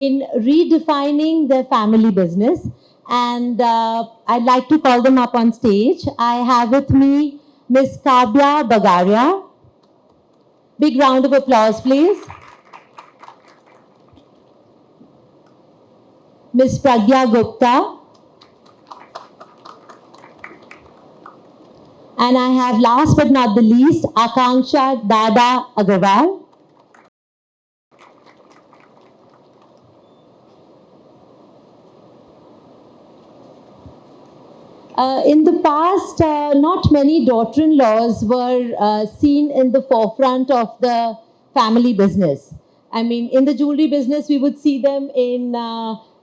in redefining their family business. And I'd like to call them up on stage. I have with me Miss Kavya Bagaria. Big round of applause, please. Miss Pragya Gupta. And I have, last but not the least, Akanksha Dada Agarwal. In the past, not many daughter-in-laws were seen in the forefront of the family business. I mean, in the jewelry business, we would see them in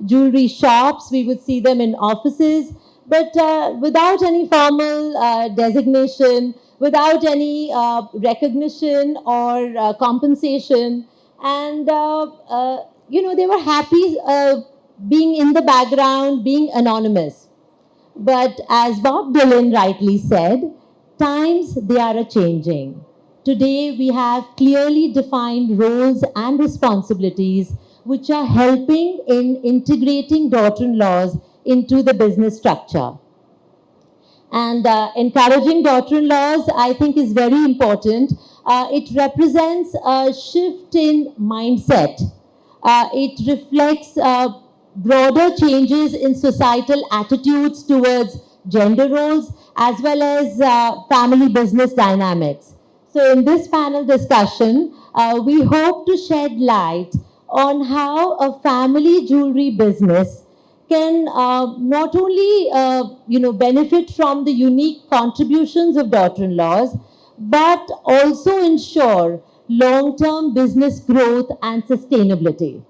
jewelry shops, we would see them in offices, but without any formal designation, without any recognition or compensation. And, they were happy being in the background, being anonymous. But as Bob Dylan rightly said, times they are a changing. Today we have clearly defined roles and responsibilities which are helping in integrating daughter-in-laws into the business structure. And encouraging daughter-in-laws, I think, is very important. It represents a shift in mindset. It reflects broader changes in societal attitudes towards gender roles as well as family business dynamics. So in this panel discussion, we hope to shed light on how a family jewelry business can not only benefit from the unique contributions of daughter-in-laws, but also ensure long-term business growth and sustainability.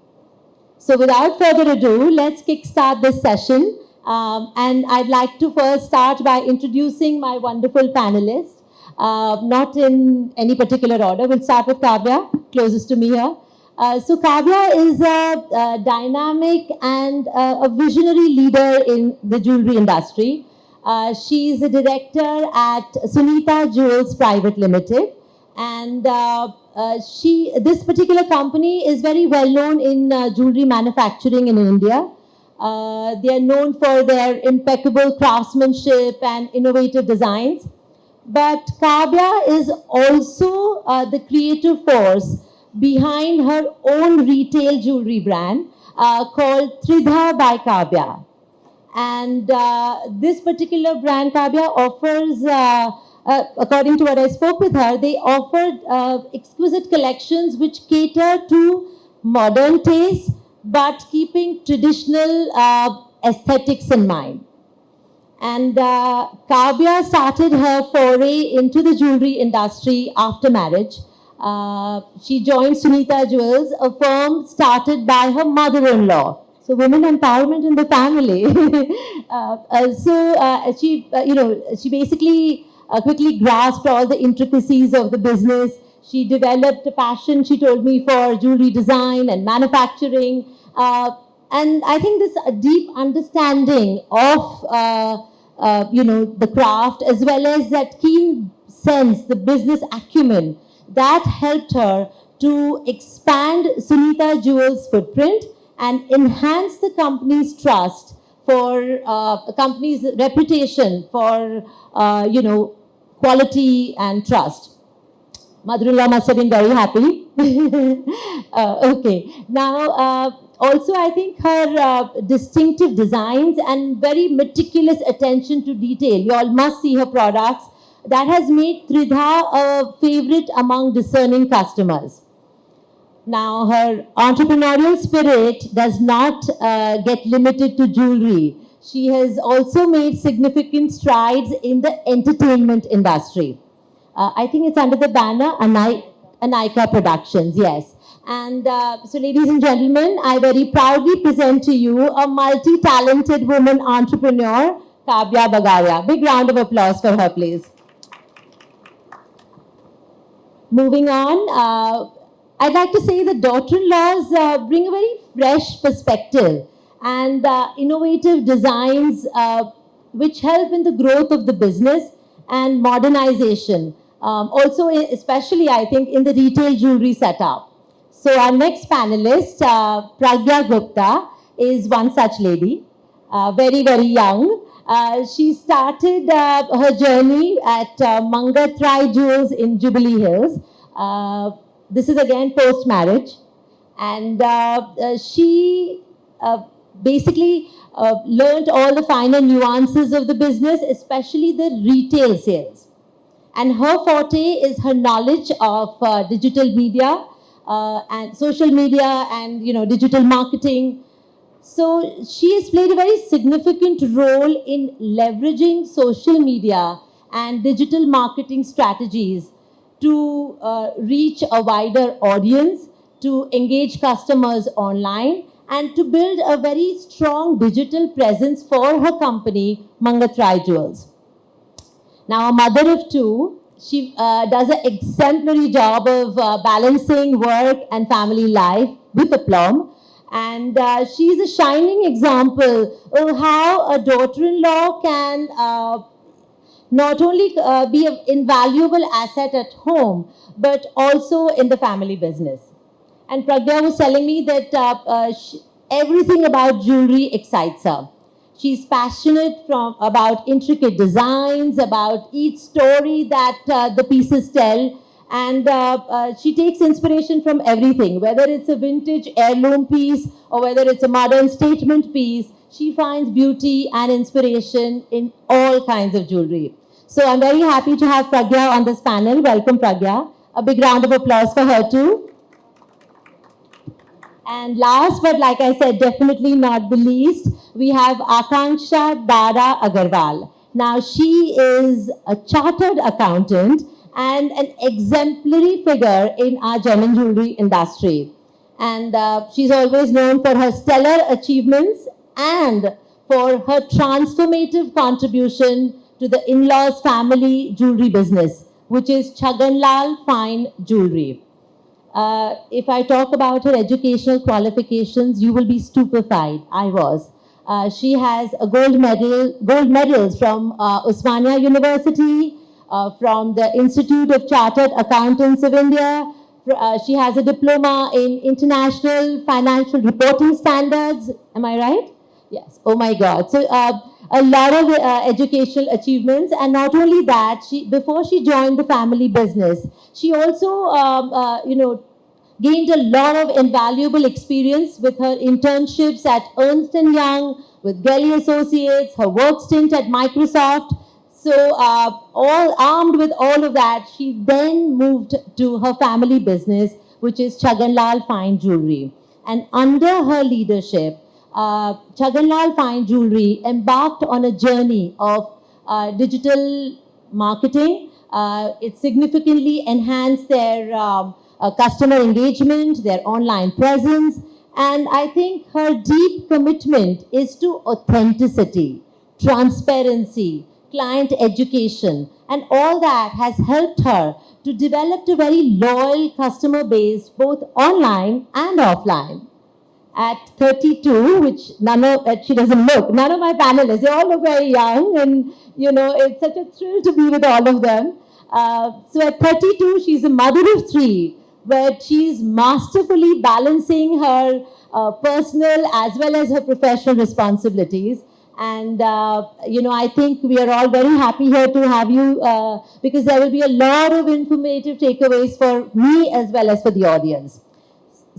So without further ado, let's kickstart this session. And I'd like to first start by introducing my wonderful panelists, not in any particular order. We'll start with Kavya, closest to me here. So Kavya is a dynamic and a visionary leader in the jewelry industry. She's a director at Sunita Jewels Private Limited, and this particular company is very well known in jewelry manufacturing in India. They are known for their impeccable craftsmanship and innovative designs. But Kavya is also the creative force behind her own retail jewelry brand called Tridha by Kavya. And this particular brand, Kavya, offers, according to what I spoke with her, they offer exquisite collections which cater to modern tastes but keeping traditional aesthetics in mind. And Kavya started her foray into the jewelry industry after marriage. She joined Sunita Jewels, a firm started by her mother-in-law. So women empowerment in the family. She basically quickly grasped all the intricacies of the business. She developed a passion, she told me, for jewelry design and manufacturing. And I think this deep understanding of the craft, as well as that keen sense, the business acumen, that helped her to expand Sunita Jewels' footprint and enhance the company's trust for the company's reputation for quality and trust. Mother-in-law must have been very happy. Okay. Now, also, I think her distinctive designs and very meticulous attention to detail, you all must see her products, that has made Tridha a favorite among discerning customers. Now, her entrepreneurial spirit does not get limited to jewelry. She has also made significant strides in the entertainment industry. I think it's under the banner Anika Productions, yes. And so, ladies and gentlemen, I very proudly present to you a multi-talented woman entrepreneur, Kavya Bagaria. Big round of applause for her, please. Moving on, I'd like to say that daughter-in-laws bring a very fresh perspective and innovative designs which help in the growth of the business and modernization. Also, especially, I think, in the retail jewelry setup. So our next panelist, Pragya Gupta, is one such lady, very, very young. She started her journey at Mangatrai Jewels in Jubilee Hills. This is again post-marriage. And she basically learned all the finer nuances of the business, especially the retail sales. And her forte is her knowledge of digital media and social media and digital marketing. So she has played a very significant role in leveraging social media and digital marketing strategies to reach a wider audience, to engage customers online, and to build a very strong digital presence for her company, Mangatrai Jewels. Now, a mother of two, she does an exemplary job of balancing work and family life with aplomb. And she's a shining example of how a daughter in law can not only be an invaluable asset at home, but also in the family business. And Pragya was telling me that everything about jewelry excites her. She's passionate about intricate designs, about each story that the pieces tell. And she takes inspiration from everything, whether it's a vintage heirloom piece or whether it's a modern statement piece. She finds beauty and inspiration in all kinds of jewelry. So I'm very happy to have Pragya on this panel. Welcome, Pragya. A big round of applause for her too. And last, but like I said, definitely not the least, we have Akanksha Dara Agarwal. Now, she is a chartered accountant and an exemplary figure in our gem and jewelry industry. And she's always known for her stellar achievements and for her transformative contribution to the in-laws family jewelry business, which is Chhaganlal Fine Jewelry. If I talk about her educational qualifications, you will be stupefied. I was. She has a gold medals from Osmania University, from the Institute of Chartered Accountants of India. She has a diploma in International Financial Reporting Standards. Am I right? Yes. Oh my God. So a lot of educational achievements, and not only that, before she joined the family business, she also gained a lot of invaluable experience with her internships at Ernst and Young, with Gelly Associates, her work stint at Microsoft. So, all armed with all of that, she then moved to her family business, which is Chhaganlal Fine Jewelry. And under her leadership, Chhaganlal Fine Jewelry embarked on a journey of digital marketing. It significantly enhanced their customer engagement, their online presence, and I think her deep commitment is to authenticity, transparency, client education, and all that has helped her to develop a very loyal customer base both online and offline. At 32, which she doesn't look, none of my panelists, they all look very young, and it's such a thrill to be with all of them. So at 32, she's a mother of three, but she's masterfully balancing her personal as well as her professional responsibilities. And, I think we are all very happy here to have you because there will be a lot of informative takeaways for me as well as for the audience.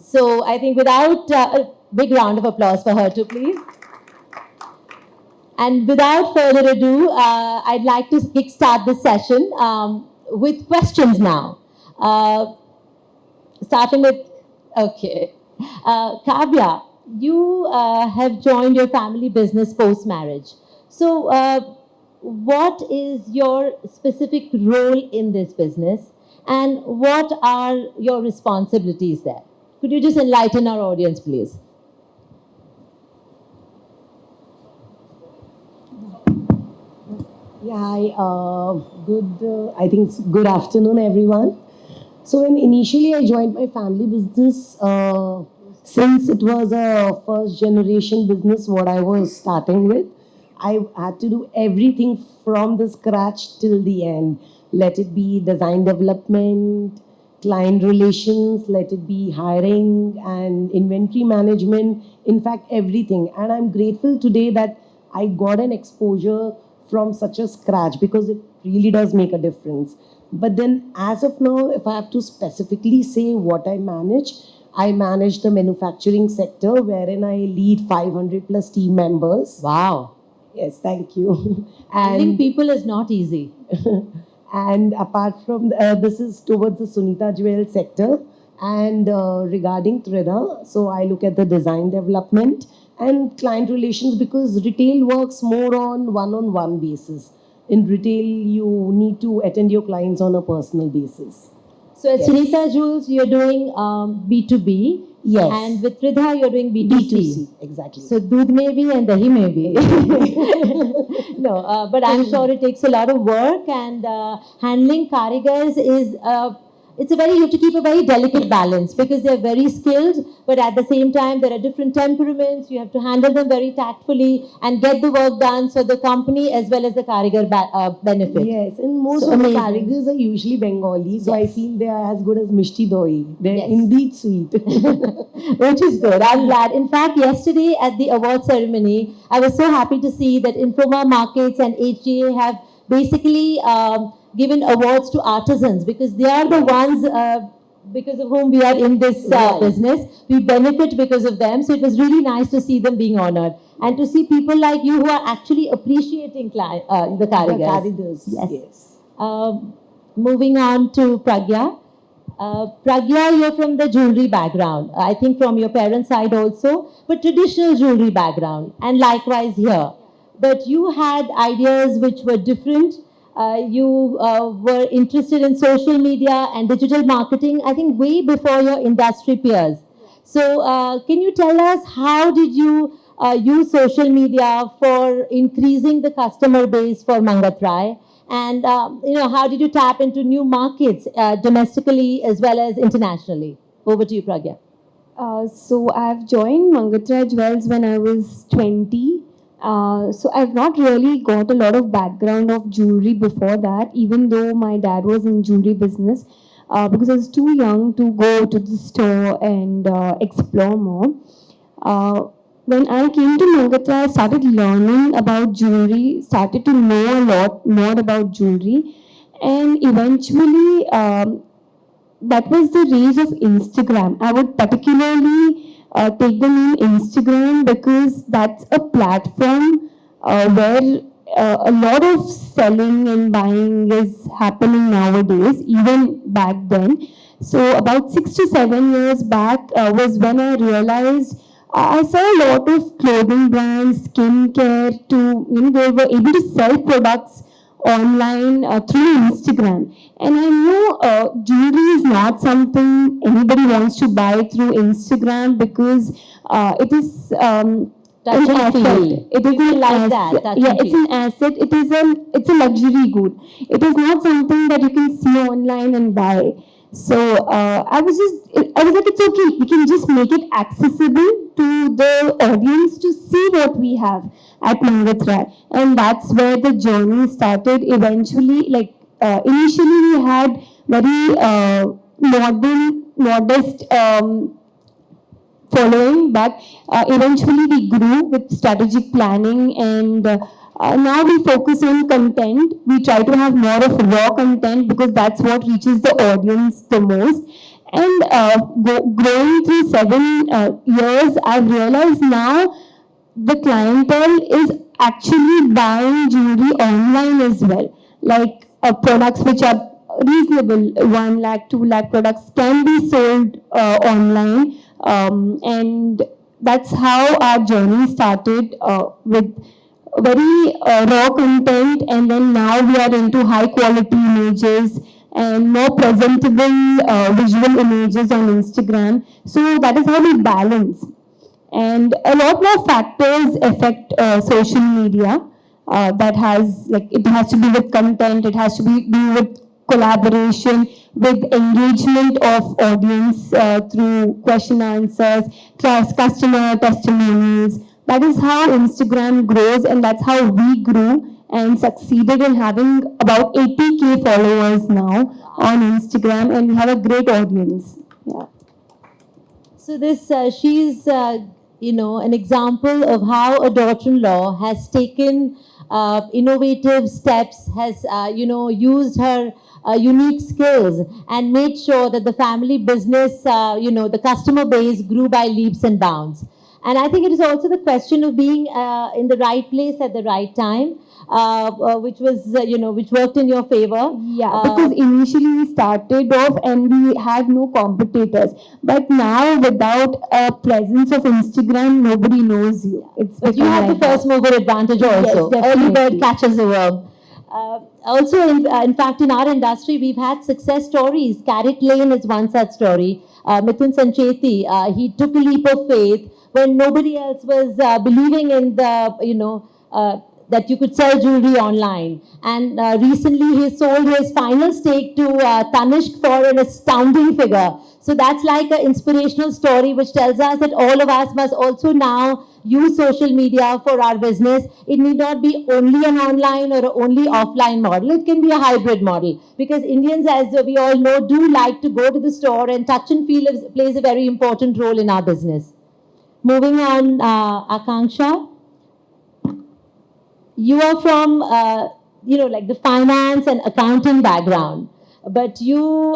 So I think without a big round of applause for her too, please. And without further ado, I'd like to kickstart this session with questions now. Starting with, okay. Kavya, you have joined your family business post-marriage. So what is your specific role in this business and what are your responsibilities there? Could you just enlighten our audience, please? Yeah, hi. I think good afternoon, everyone. So when initially I joined my family business, since it was a first generation business, what I was starting with, I had to do everything from the scratch till the end. Let it be design development, client relations, let it be hiring and inventory management, in fact, everything. And I'm grateful today that I got an exposure from such a scratch because it really does make a difference. But then, as of now, if I have to specifically say what I manage the manufacturing sector wherein I lead 500 plus team members. Wow. Yes, thank you. Handling people is not easy. And apart from this is towards the Sunita Jewel sector. And regarding Trida, so I look at the design development and client relations because retail works more on one-on-one basis. In retail, you need to attend your clients on a personal basis. So at Yes. Sunita Jewels, you're doing B2B. Yes. And with Tridha, you're doing B2C. B2C, exactly. So doodh may be and dahi may be. No, but I'm sure it takes a lot of work, and handling karigars is it's a very, you have to keep a very delicate balance because they're very skilled, but at the same time there are different temperaments. You have to handle them very tactfully and get the work done so the company as well as the karigar benefit. Yes, and most So of the amazing. karigars are usually Bengali, so Yes. I feel they are as good as Mishti Doi. They're Yes. indeed sweet. Which is good. I'm glad. In fact, yesterday at the award ceremony, I was so happy to see that Infoma Markets and HGA have basically given awards to artisans because they are the ones because of whom we are in this Right. business. We benefit because of them. So it was really nice to see them being honored and to see people like you who are actually appreciating the The karigars. karigars, Yes. yes. Moving on to Pragya. Pragya, you're from the jewelry background. I think from your parents' side also, but traditional jewelry background, and likewise here. But you had ideas which were different. You were interested in social media and digital marketing, I think, way before your industry peers. So, can you tell us how did you use social media for increasing the customer base for Mangatrai? And how did you tap into new markets domestically as well as internationally? Over to you, Pragya. So I've joined Mangatra Jewels when I was 20. So I've not really got a lot of background of jewelry before that, even though my dad was in jewelry business, because I was too young to go to the store and explore more. When I came to Mangatra, I started learning about jewelry, started to know a lot more about jewelry, and eventually that was the rise of Instagram. I would particularly take the name Instagram because that's a platform where a lot of selling and buying is happening nowadays, even back then. So about 6 to 7 years back was when I realized I saw a lot of clothing brands, skincare, they were able to sell products online through Instagram. And I know jewelry is not something anybody wants to buy through Instagram because it is Touch an and asset. feel. It is People an like that, asset. touch Yeah, and it's feel. an asset. It's a luxury good. It is not something that you can see online and buy. So I was like, it's okay. We can just make it accessible to the audience to see what we have at Mangatra, and that's where the journey started. Eventually, initially, we had very modest following, but eventually we grew with strategic planning, and now we focus on content. We try to have more of raw content because that's what reaches the audience the most. And growing through 7 years, I've realized now the clientele is actually buying jewelry online as well. Like products which are reasonable, 1 lakh, 2 lakh products can be sold online. And that's how our journey started with very raw content, and then now we are into high quality images and more presentable visual images on Instagram. So that is how we balance. And a lot more factors affect social media. That has it has to do with content. It has to do with collaboration, with engagement of audience through question answers, customer testimonials. That is how Instagram grows, and that's how we grew. and succeeded in having about 80K followers now on Instagram, and we have a great audience. Yeah. So this, she's, an example of how a daughter-in-law has taken innovative steps, has, used her unique skills and made sure that the family business, the customer base grew by leaps and bounds. And I think it is also the question of being in the right place at the right time, which was, which worked in your favor. Yeah, because initially we started off and we had no competitors. But now, without a presence of Instagram, nobody knows you. It's But you become have like the first that. mover advantage also. Yes, Early bird definitely. catches the worm. Also, in fact, in our industry, we've had success stories. Carrot Lane is one such story. Mithun Sancheti, he took a leap of faith when nobody else was believing in the, that you could sell jewelry online. And recently, he sold his final stake to Tanishq for an astounding figure. So that's like an inspirational story which tells us that all of us must also now use social media for our business. It need not be only an online or only offline model. It can be a hybrid model because Indians, as we all know, do like to go to the store, and touch and feel plays a very important role in our business. Moving on, Akanksha, you are from, like the finance and accounting background, but you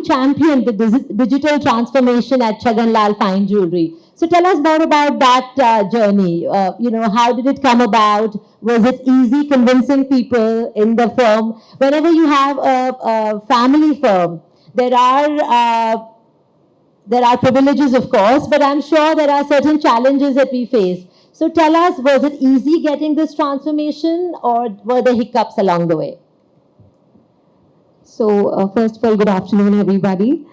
championed the digital transformation at Chaganlal Fine Jewelry. So tell us more about that journey. How did it come about? Was it easy convincing people in the firm? Whenever you have a family firm, there are privileges, of course, but I'm sure there are certain challenges that we face. So tell us, was it easy getting this transformation, or were there hiccups along the way? So, first of all, good afternoon, everybody.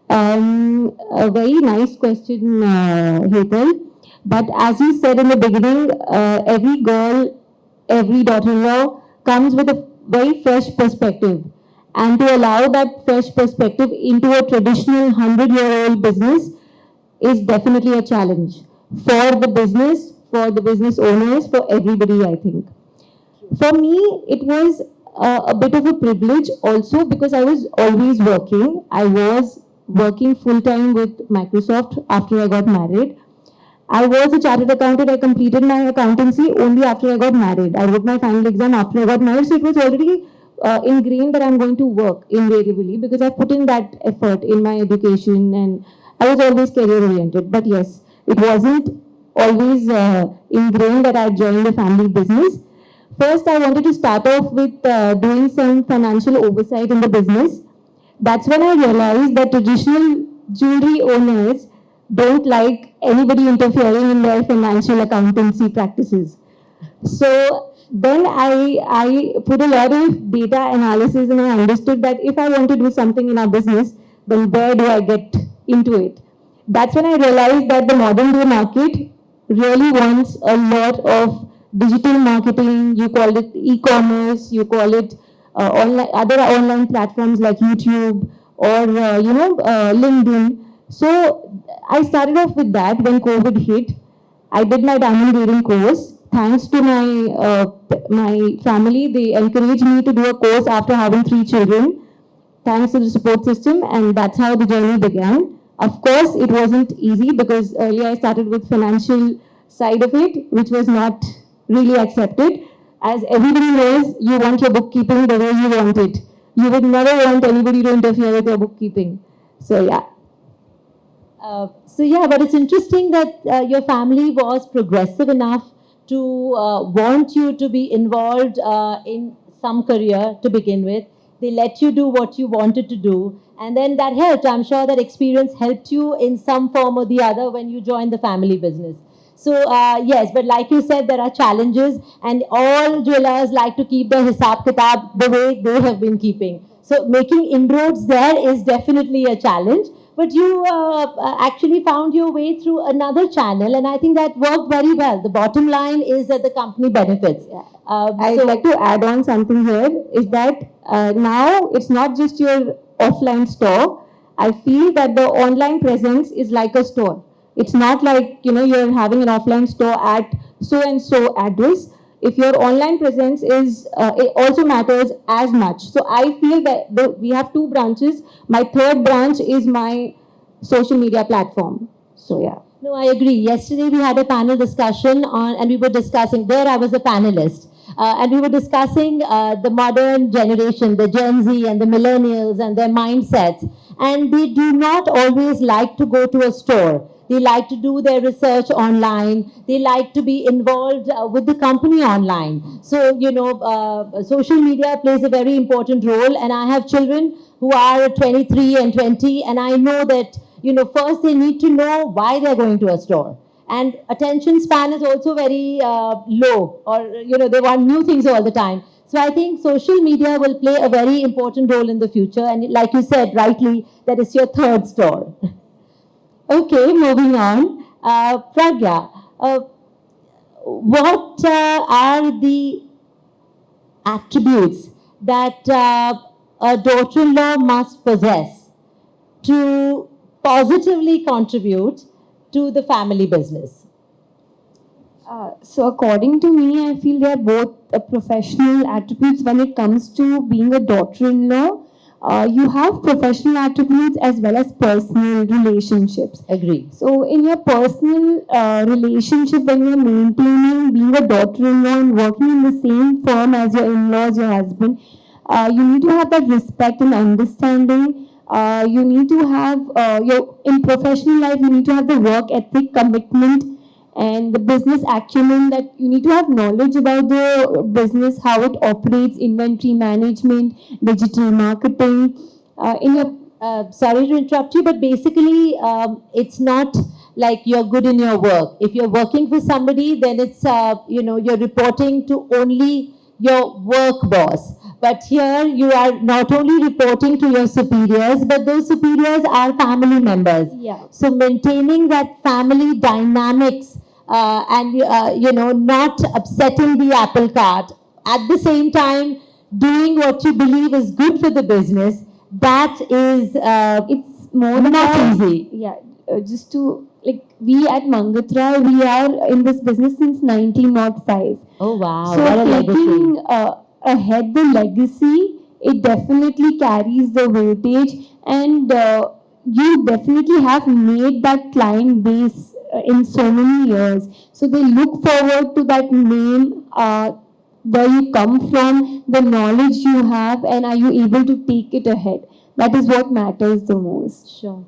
A very nice question, Hetal. But as you said in the beginning, every girl, every daughter-in-law comes with a very fresh perspective. And to allow that fresh perspective into a traditional 100-year-old business is definitely a challenge for the business owners, for everybody, I think. For me, it was a bit of a privilege also because I was always working. I was working full time with Microsoft after I got married. I was a chartered accountant. I completed my accountancy only after I got married. I wrote my final exam after I got married. So it was already ingrained that I'm going to work invariably because I put in that effort in my education and I was always career oriented. But yes, it wasn't always ingrained that I joined a family business. First, I wanted to start off with doing some financial oversight in the business. That's when I realized that traditional jewelry owners don't like anybody interfering in their financial accountancy practices. So then I put a lot of data analysis and I understood that if I want to do something in our business, then where do I get into it? That's when I realized that the modern day market really wants a lot of digital marketing. You call it e-commerce, you call it other online platforms like YouTube or LinkedIn. So I started off with that when COVID hit. I did my diamond reading course. Thanks to my family, they encouraged me to do a course after having 3 children. Thanks to the support system, and that's how the journey began. Of course, it wasn't easy because earlier I started with financial side of it, which was not really accepted. As everybody knows, you want your bookkeeping the way you want it. You would never want anybody to interfere with your bookkeeping. So yeah. But it's interesting that your family was progressive enough to want you to be involved in some career to begin with. They let you do what you wanted to do, and then that helped. I'm sure that experience helped you in some form or the other when you joined the family business. So yes, but like you said, there are challenges, and all jewelers like to keep their hisab kitab the way they have been keeping. So making inroads there is definitely a challenge. But you actually found your way through another channel, and I think that worked very well. The bottom line is that the company benefits. I'd like to add on something here is that now it's not just your offline store. I feel that the online presence is like a store. It's not like you're having an offline store at so and so address. if your online presence is it also matters as much. So I feel that we have two branches. My third branch is my social media platform. So yeah. No, I agree. Yesterday we had a panel discussion on, and we were discussing, there I was a panelist, and we were discussing the modern generation, the Gen Z and the millennials and their mindsets. And they do not always like to go to a store. They like to do their research online. They like to be involved with the company online. So, social media plays a very important role. And I have children who are 23 and 20, and I know that first they need to know why they're going to a store. And attention span is also very low, or, they want new things all the time. So I think social media will play a very important role in the future. And like you said, rightly, that is your third store. Okay, moving on. Pragya, what are the attributes that a daughter-in-law must possess to positively contribute to the family business? So according to me, I feel they are both professional attributes. When it comes to being a daughter-in-law, you have professional attributes as well as personal relationships. Agree. So in your personal relationship, when you're maintaining being a daughter-in-law and working in the same firm as your in-laws, your husband, you need to have that respect and understanding. You need to have in professional life, you need to have the work ethic, commitment, and the business acumen, that you need to have knowledge about the business, how it operates, inventory management, digital marketing. Sorry to interrupt you, but basically, it's not like you're good in your work. If you're working for somebody, then it's, you're reporting to only your work boss. But here you are not only reporting to your superiors, but those superiors are family members. Yeah. So maintaining that family dynamics and, not upsetting the apple cart, at the same time doing what you believe is good for the business, that is It's more not about, easy. yeah, just to, like, we at Mangatra, we are in this business since 1905. Oh, wow. So What a taking legacy. ahead the legacy, it definitely carries the weightage, and you definitely have made that client base in so many years. So they look forward to that name, where you come from, the knowledge you have, and are you able to take it ahead. That is what matters the most. Sure.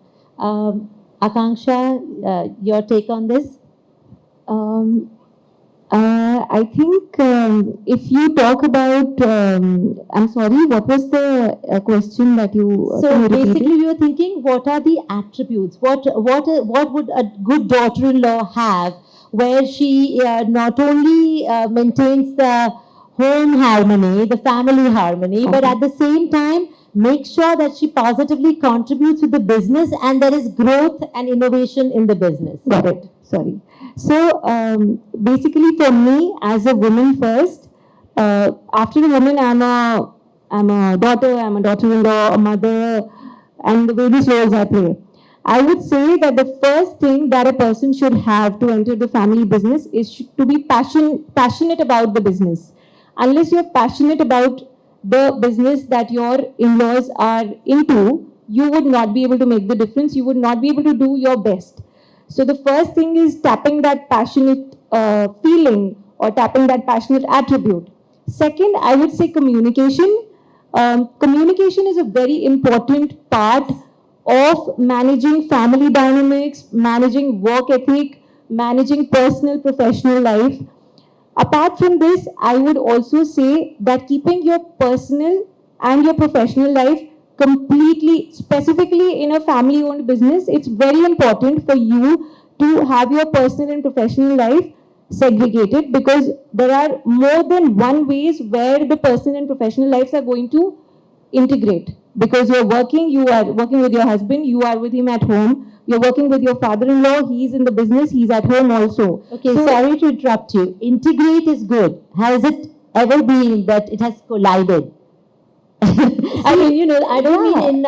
Akanksha, your take on this? I think if you talk about, I'm sorry, what was the question that you? So can you repeat it? basically, we were thinking, what are the attributes? What would a good daughter-in-law have, where she not only maintains the home harmony, the family harmony, but at the same time make sure that she positively contributes to the business and there is growth and innovation in the business. Got it. Sorry. So basically, for me as a woman first, after a woman, I'm a daughter, I'm a daughter-in-law, a mother, and the various roles I play. I would say that the first thing that a person should have to enter the family business is to be passionate about the business. Unless you're passionate about the business that your in-laws are into, you would not be able to make the difference. You would not be able to do your best. So the first thing is tapping that passionate feeling, or tapping that passionate attribute. Second, I would say communication. Communication is a very important part of managing family dynamics, managing work ethic, managing personal, professional life. Apart from this, I would also say that keeping your personal and your professional life completely, specifically in a family owned business, it's very important for you to have your personal and professional life segregated, because there are more than one ways where the personal and professional lives are going to integrate. Because you are working with your husband, you are with him at home, you're working with your father-in-law, he's in the business, he's at home also. Okay, So, sorry to interrupt you. Integrate is good. Has it ever been that it has collided? I mean, I don't mean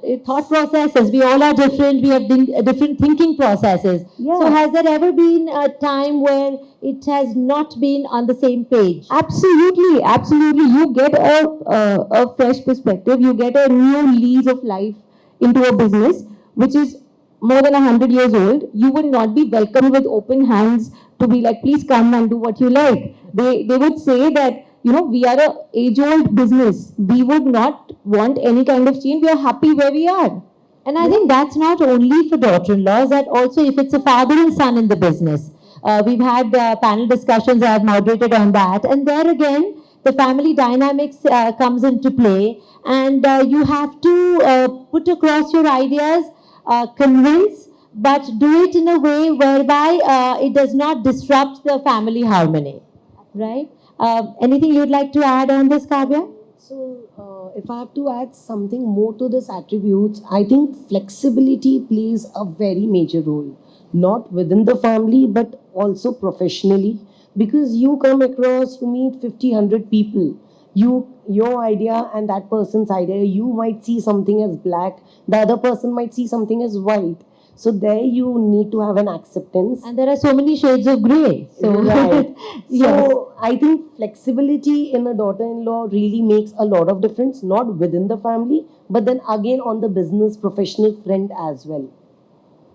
in thought processes. We all are different. We have different thinking processes. Yeah. So, has there ever been a time where it has not been on the same page? Absolutely, absolutely. You get a fresh perspective. You get a new lease of life into a business which is more than 100 years old. You would not be welcomed with open hands to be like, please come and do what you like. They would say that we are a age old business. We would not want any kind of change. We are happy where we are. And I think that's not only for daughter-in-laws, that also if it's a father and son in the business. We've had panel discussions, I have moderated on that. And there again, the family dynamics comes into play. And you have to put across your ideas, convince, but do it in a way whereby it does not disrupt the family harmony. Right? Anything you'd like to add on this, Kavya? So, if I have to add something more to this attributes, I think flexibility plays a very major role, not within the family, but also professionally. Because you come across, you meet 50, 100 people. Your idea and that person's idea, you might see something as black, the other person might see something as white. So there you need to have an acceptance. And there are so many shades of gray. So, Right. yes. So I think flexibility in a daughter-in-law really makes a lot of difference, not within the family, but then again on the business professional front as well.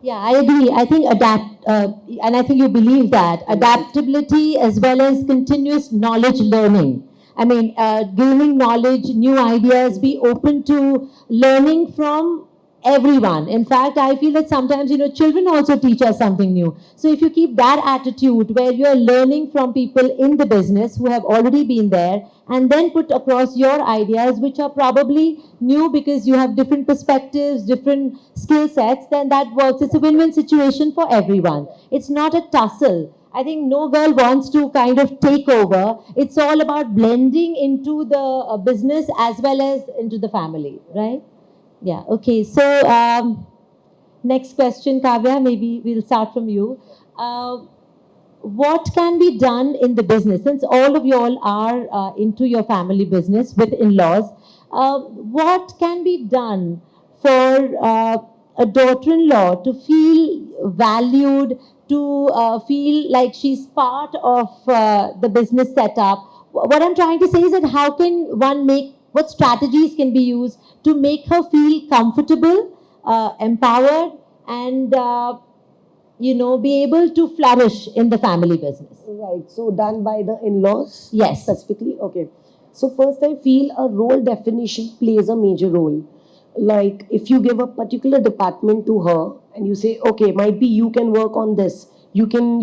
Yeah, I agree. I think and I think you believe that adaptability as well as continuous knowledge learning. I mean, gaining knowledge, new ideas, be open to learning from everyone. In fact, I feel that sometimes, children also teach us something new. So if you keep that attitude where you're learning from people in the business who have already been there and then put across your ideas, which are probably new because you have different perspectives, different skill sets, then that works. It's a win-win situation for everyone. It's not a tussle. I think no girl wants to kind of take over. It's all about blending into the business as well as into the family, right? Yeah, okay. So, next question, Kavya, maybe we'll start from you. What can be done in the business? Since all of you all are into your family business with in-laws, what can be done for a daughter-in-law to feel valued, to feel like she's part of the business setup? What I'm trying to say is that how can one make, what strategies can be used to make her feel comfortable, empowered, and be able to flourish in the family business? Right. So done by the in-laws? Yes. Specifically? Okay. So first I feel a role definition plays a major role. Like if you give a particular department to her and you say, okay, might be you can work on this. You can,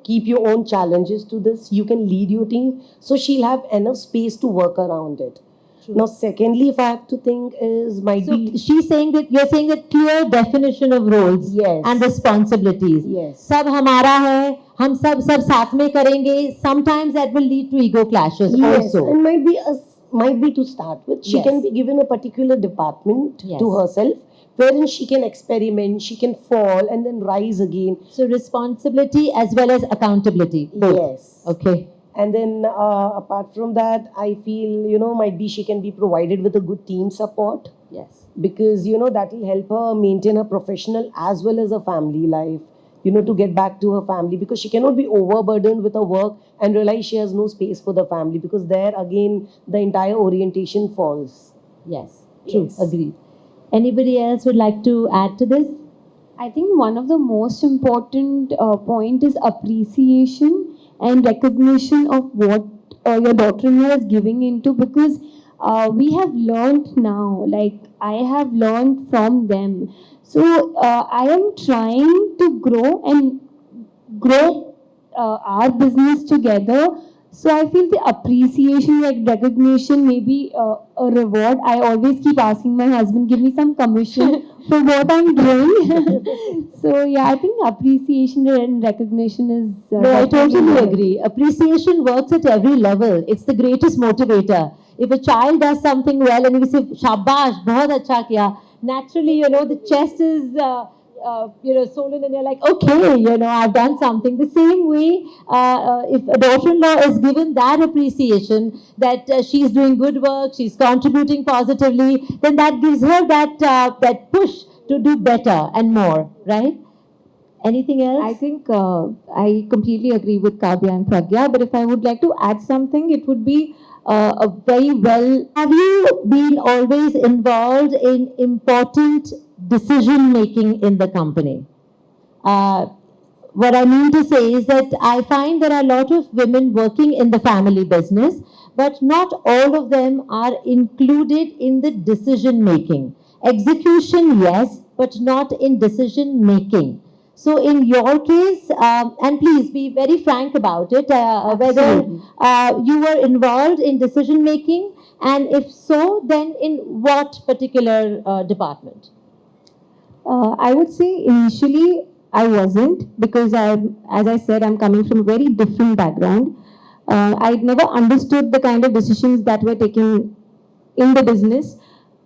keep your own challenges to this. You can lead your team. So she'll have enough space to work around it. Now, secondly, if I have to think is might So be she's saying that you're saying that clear definition of roles Yes. and responsibilities. Yes. सब हमारा है, हम सब साथ में करेंगे. Sometimes that will lead to ego clashes yes, also. and might be to start with. She Yes. can be given a particular department Yes. to herself, wherein she can experiment, she can fall and then rise again. So responsibility as well as accountability. Both. Yes. Okay. And then apart from that, I feel might be she can be provided with a good team support Yes. because that will help her maintain her professional as well as a family life. To get back to her family because she cannot be overburdened with her work and realize she has no space for the family because there again the entire orientation falls. Yes. True. Yes. Agreed. Anybody else would like to add to this? I think one of the most important point is appreciation and recognition of what your daughter-in-law is giving into because we have learned now, like I have learned from them. So I am trying to grow our business together. So I feel the appreciation, like recognition, maybe a reward. I always keep asking my husband, give me some commission for what I'm doing. So yeah, I think appreciation and recognition is. No, I definitely totally important. agree. Appreciation works at every level. It's the greatest motivator. If a child does something well and we say, Shabash, bahut acha kiya, naturally, the chest is stolen, and you're like, okay, I've done something. The same way, if a daughter-in-law is given that appreciation that she's doing good work, she's contributing positively, then that gives her that push to do better and more, right? Anything else? I think I completely agree with Kavya and Pragya, but if I would like to add something, it would be a very well. Have you been always involved in important decision making in the company? What I mean to say is that I find there are a lot of women working in the family business, but not all of them are included in the decision making. Execution, yes, but not in decision making. So, in your case, and please be very frank about it, whether Absolutely. you were involved in decision making, and if so, then in what particular department? I would say initially I wasn't because as I said, I'm coming from a very different background. I'd never understood the kind of decisions that were taken in the business,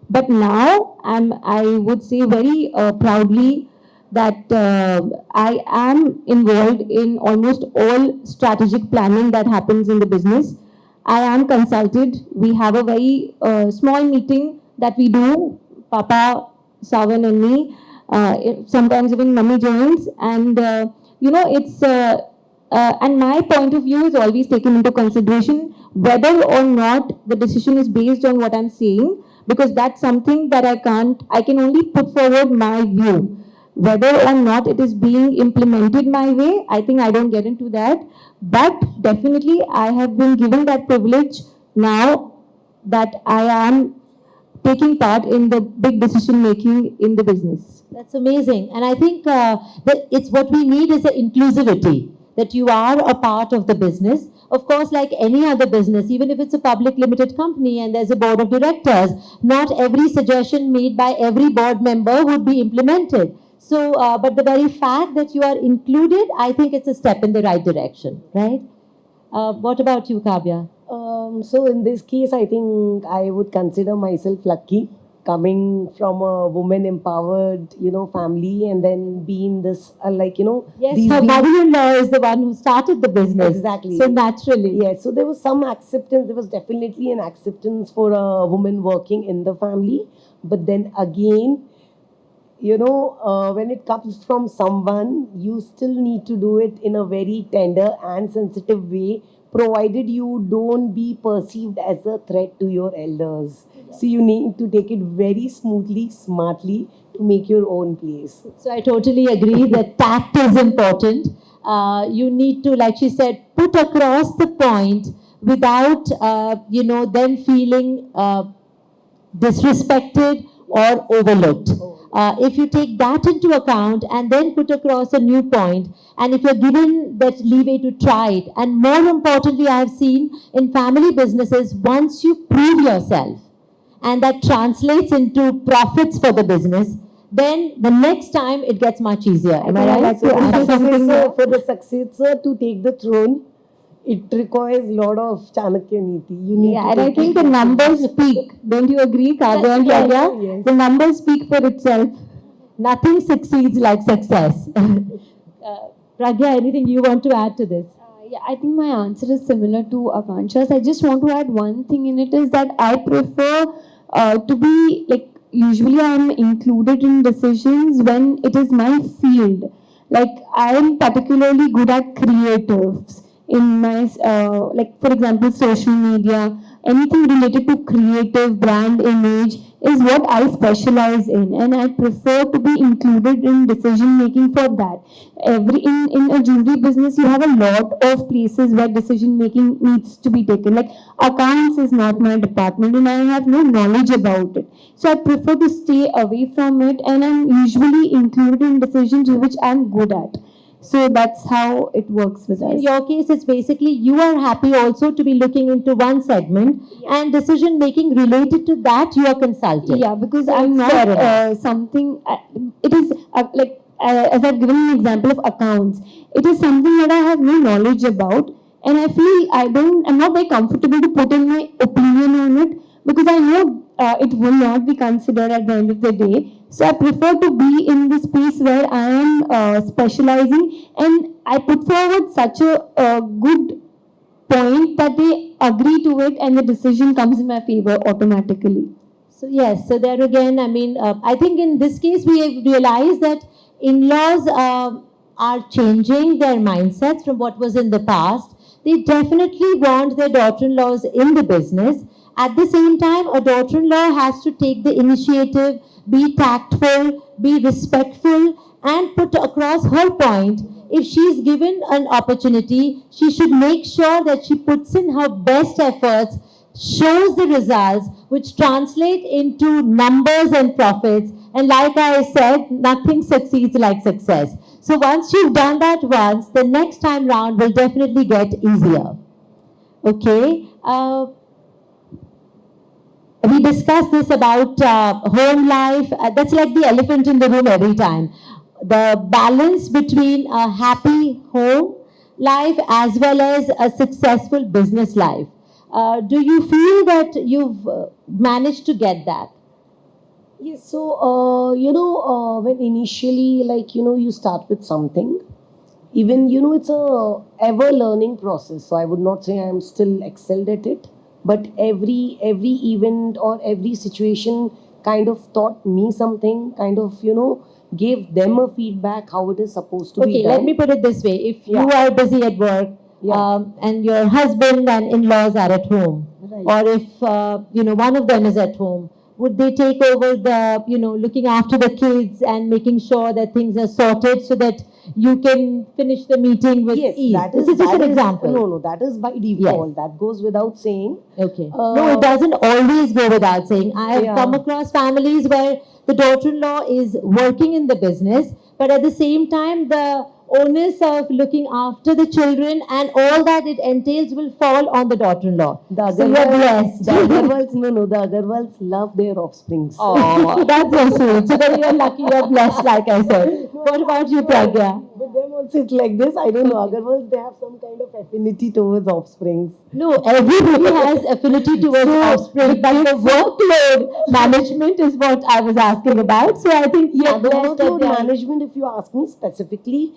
but now I would say very proudly that I am involved in almost all strategic planning that happens in the business. I am consulted. We have a very small meeting that we do, Papa, Savan, and me. Sometimes even mummy joins, and it's and my point of view is always taken into consideration whether or not the decision is based on what I'm saying, because that's something that I can only put forward my view. Whether or not it is being implemented my way, I think I don't get into that. But definitely, I have been given that privilege now that I am taking part in the big decision making in the business. That's amazing. And I think that it's what we need is the inclusivity, that you are a part of the business. Of course, like any other business, even if it's a public limited company and there's a board of directors, not every suggestion made by every board member would be implemented. So, but the very fact that you are included, I think it's a step in the right direction, right? What about you, Kavya? So in this case, I think I would consider myself lucky coming from a woman empowered, family, and then being this, Yes, these her being- mother-in-law is the one who started the business. Exactly. So naturally. Yes, so there was some acceptance. There was definitely an acceptance for a woman working in the family. But then again, when it comes from someone, you still need to do it in a very tender and sensitive way, provided you don't be perceived as a threat to your elders. So you need to take it very smoothly, smartly to make your own place. So I totally agree that tact is important. You need to, like she said, put across the point without, them feeling disrespected or overlooked. If you take that into account and then put across a new point, and if you're given that leeway to try it, and more importantly, I have seen in family businesses, once you prove yourself and that translates into profits for the business, then the next time it gets much easier. Am I right? So for the successor to take the throne, it requires a lot of Chanakya Niti. You need Yeah, to and I take think the numbers speak. Don't you agree, Kavya and Yes, Pragya? yes. The numbers speak for itself. Nothing succeeds like success. Pragya, anything you want to add to this? Yeah, I think my answer is similar to Akansha's. I just want to add one thing in it is that I prefer to be like, usually I'm included in decisions when it is my field. Like I am particularly good at creatives in my like for example social media, anything related to creative brand image is what I specialize in, and I prefer to be included in decision making for that. In a jewelry business you have a lot of places where decision making needs to be taken. Like accounts is not my department and I have no knowledge about it, so I prefer to stay away from it, and I'm usually included in decisions which I'm good at. So that's how it works with us. In your case, it's basically you are happy also to be looking into one segment and decision making related to that you are consulting. Yeah, because So I'm it's not fair enough. something. It is like as I've given an example of accounts. It is something that I have no knowledge about, and I feel I'm not very comfortable to put in my opinion on it because I know it will not be considered at the end of the day. So I prefer to be in the space where I am specializing, and I put forward such a good point that they agree to it, and the decision comes in my favor automatically. So yes, so there again, I mean, I think in this case we have realized that in-laws are changing their mindsets from what was in the past. They definitely want their daughter-in-laws in the business. At the same time, a daughter-in-law has to take the initiative, be tactful, be respectful, and put across her point. If she is given an opportunity, she should make sure that she puts in her best efforts, shows the results, which translate into numbers and profits. And like I said, nothing succeeds like success. So once you've done that once, the next time round will definitely get easier. Okay. We discussed this about home life. That's like the elephant in the room every time. The balance between a happy home life as well as a successful business life. Do you feel that you've managed to get that? Yes, so when initially, like, you start with something, even, it's a ever learning process. So I would not say I'm still excelled at it, but every event or every situation kind of taught me something, kind of, gave them a feedback how it is supposed to be Okay, done. let me put it this way. If you Yeah. are busy at work Yeah. and your husband and in-laws are at home, Right. or if one of them is at home, would they take over the looking after the kids and making sure that things are sorted so that you can finish the meeting with Yes, ease? that This is is just that an is- example. No, that is by default. That goes without saying. Okay. No, it doesn't always go without saying. I have Yeah. come across families where the daughter-in-law is working in the business, but at the same time, the onus of looking after the children and all that it entails will fall on the daughter-in-law. The So you're blessed. The Agarwals, no, the Agarwals love their offsprings. Oh, that's so sweet. So then you're lucky, you're blessed, like I said. What about you, Pragya? With them also it's like this. I don't know. Agarwals, they have some kind of affinity towards offsprings. No, everybody has affinity towards offspring, but the workload management is what I was asking about. So I think Yeah, you're the blessed that workload they are- management, if you ask me specifically,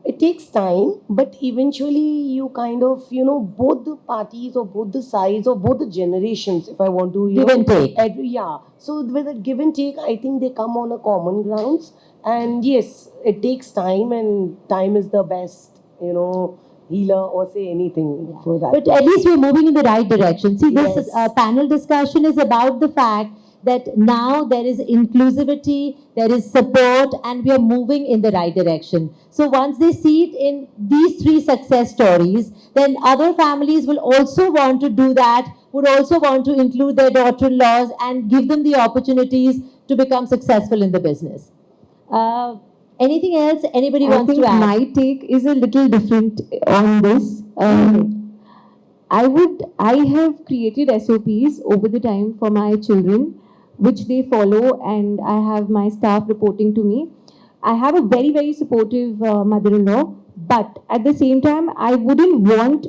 it takes time, but eventually you kind of, both the parties or both the sides or both the generations, if I want to, Give and take. Yeah. So with a give and take, I think they come on a common grounds. And yes, it takes time, and time is the best, healer or say anything for that. But at least we're moving in the right direction. See, this Yes. panel discussion is about the fact that now there is inclusivity, there is support, and we are moving in the right direction. So once they see it in these three success stories, then other families will also want to do that, would also want to include their daughter-in-laws and give them the opportunities to become successful in the business. Anything else anybody I wants think to add? my take is a little different on this. I have created SOPs over the time for my children, which they follow, and I have my staff reporting to me. I have a very, very supportive mother-in-law, but at the same time, I wouldn't want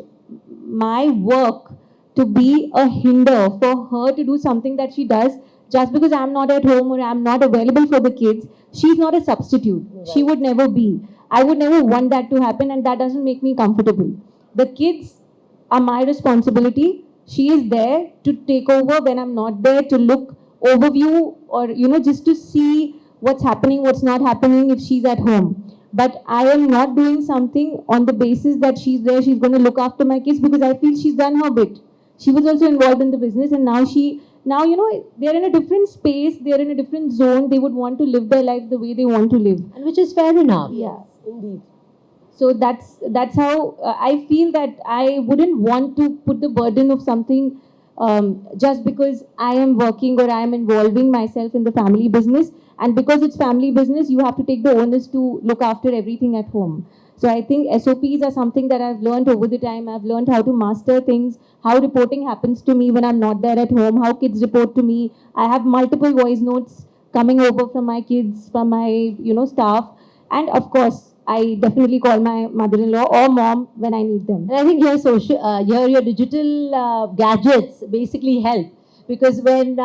my work to be a hinder for her to do something that she does just because I'm not at home or I'm not available for the kids. She's not a substitute. She would never be. I would never want that to happen, and that doesn't make me comfortable. The kids are my responsibility. She is there to take over when I'm not there, to look overview, or just to see what's happening, what's not happening if she's at home. But I am not doing something on the basis that she's there, she's going to look after my kids, because I feel she's done her bit. She was also involved in the business, and now they're in a different space, they're in a different zone. They would want to live their life the way they want to live. And which is fair enough. Yeah. Indeed. So that's how I feel that I wouldn't want to put the burden of something just because I am working or I am involving myself in the family business. And because it's family business, you have to take the onus to look after everything at home. So I think SOPs are something that I've learned over the time. I've learned how to master things, how reporting happens to me when I'm not there at home, how kids report to me. I have multiple voice notes coming over from my kids, from my staff. And of course, I definitely call my mother-in-law or mom when I need them. And I think here your digital gadgets basically help, because when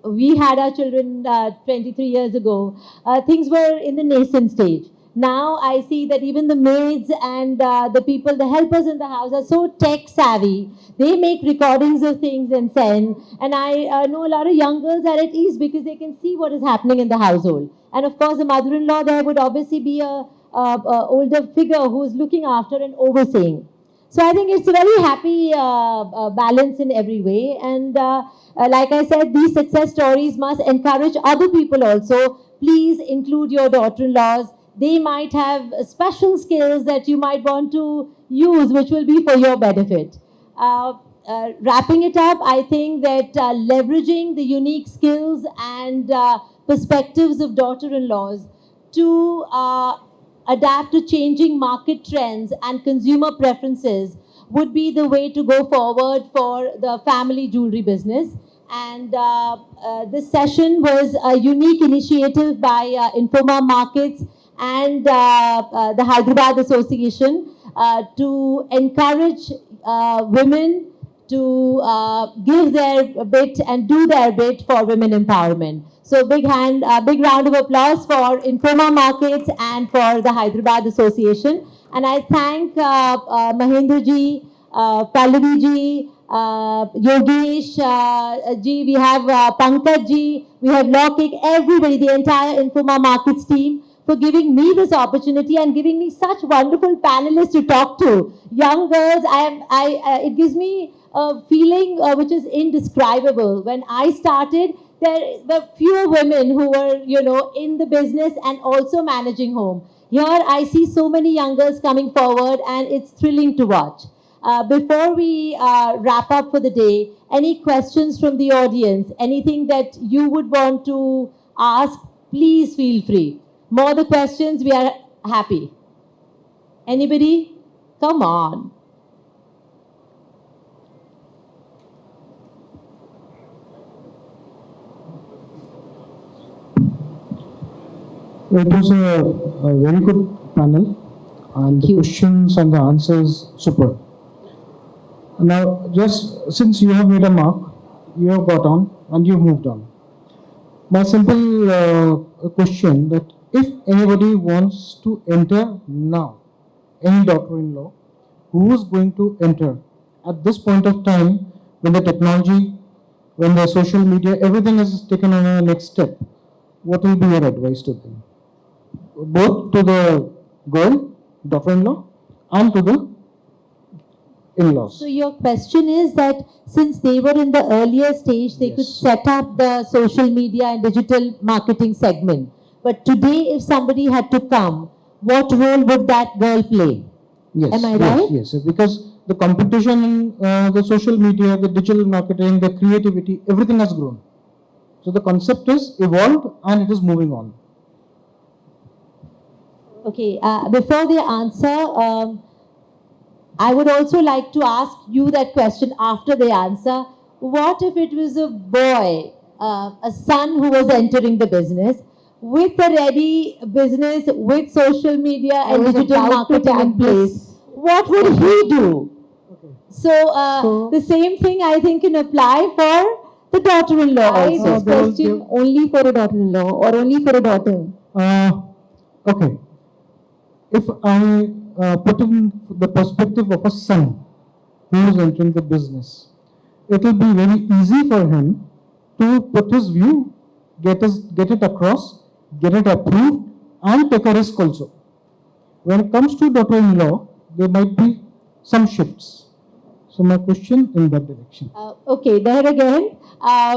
we had our children 23 years ago, things were in the nascent stage. Now I see that even the maids and the people, the helpers in the house, are so tech savvy. They make recordings of things and send. And I know a lot of young girls are at ease because they can see what is happening in the household. And of course, the mother-in-law there would obviously be a older figure who is looking after and overseeing. So I think it's a very happy balance in every way. And like I said, these success stories must encourage other people also. Please include your daughter-in-laws. They might have special skills that you might want to use, which will be for your benefit. Wrapping it up, I think that leveraging the unique skills and perspectives of daughter-in-laws to adapt to changing market trends and consumer preferences would be the way to go forward for the family jewelry business. And this session was a unique initiative by Informa Markets and the Hyderabad Association to encourage women to give their bit and do their bit for women empowerment. So big round of applause for Informa Markets and for the Hyderabad Association. And I thank Mahendra ji, Pallavi ji, Yogesh ji, we have Pankaj ji, we have Lokik, everybody, the entire Informa Markets team, for giving me this opportunity and giving me such wonderful panelists to talk to. Young girls, it gives me a feeling which is indescribable. When I started, there were fewer women who were, in the business and also managing home. Here, I see so many young girls coming forward, and it's thrilling to watch. Before we wrap up for the day, any questions from the audience? Anything that you would want to ask? Please feel free. More the questions, we are happy. Anybody? Come on. It was a very good panel, and the questions and the answers super. Now, just since you have made a mark, you have got on and you've moved on. My simple question that if anybody wants to enter now, any daughter-in-law who is going to enter at this point of time when the technology, when the social media, everything is taken on a next step, what will be your advice to them? Both to the girl, daughter-in-law, and to the in-laws. So your question is that since they were in the earlier stage, they could set up the social media and digital marketing segment. But today, if somebody had to come, what role would that girl play? Yes. Am I right? Yes, because the competition in the social media, the digital marketing, the creativity, everything has grown. So the concept is evolved and it is moving on. Okay, before they answer, I would also like to ask you that question after they answer. What if it was a boy, a son who was entering the business with a ready business, with social media and digital marketing in place? What would he do? So the same thing I think can apply for the daughter-in-law also. This question only for a daughter-in-law or only for a daughter? Okay. If I put in the perspective of a son who is entering the business, it will be very easy for him to put his view, get it across, get it approved, and take a risk also. When it comes to daughter-in-law, there might be some shifts. So my question in that direction. Okay, there again, I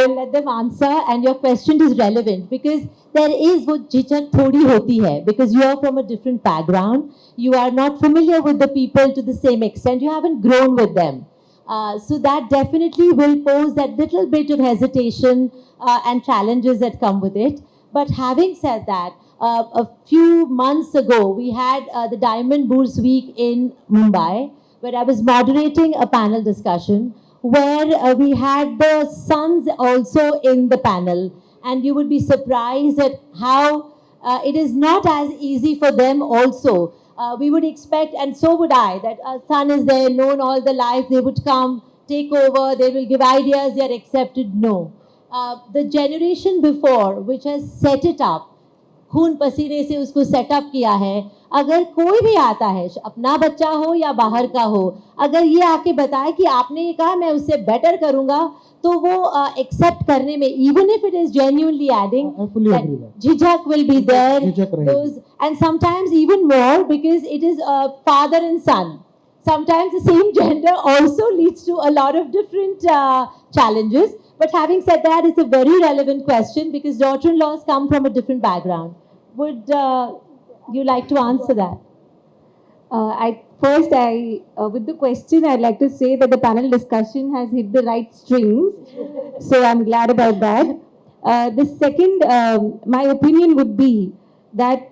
will let them answer, and your question is relevant because there is wo jhichak thodi hoti hai, because you are from a different background. You are not familiar with the people to the same extent. You haven't grown with them. So that definitely will pose that little bit of hesitation and challenges that come with it. But having said that, a few months ago, we had the Diamond Bourse Week in Mumbai, where I was moderating a panel discussion where we had the sons also in the panel. And you would be surprised at how it is not as easy for them also. We would expect, and so would I, that a son is there, known all the life, they would come, take over, they will give ideas, they are accepted. No. The generation before, which has set it up, खून पसीने से उसको setup किया है, अगर कोई भी आता है, अपना बच्चा हो या बाहर का हो, अगर ये आके बताए कि आपने ये कहा मैं उससे बेटर करूंगा, तो वो एक्सेप्ट करने में, even if it is genuinely adding, I fully agree with that. झिझक will be there, झिझक रहेगी. those, and sometimes even more because it is a father and son. Sometimes the same gender also leads to a lot of different challenges. But having said that, it's a very relevant question because daughter-in-laws come from a different background. Would you like to answer that? With the question, I'd like to say that the panel discussion has hit the right strings. So I'm glad about that. The second, my opinion would be that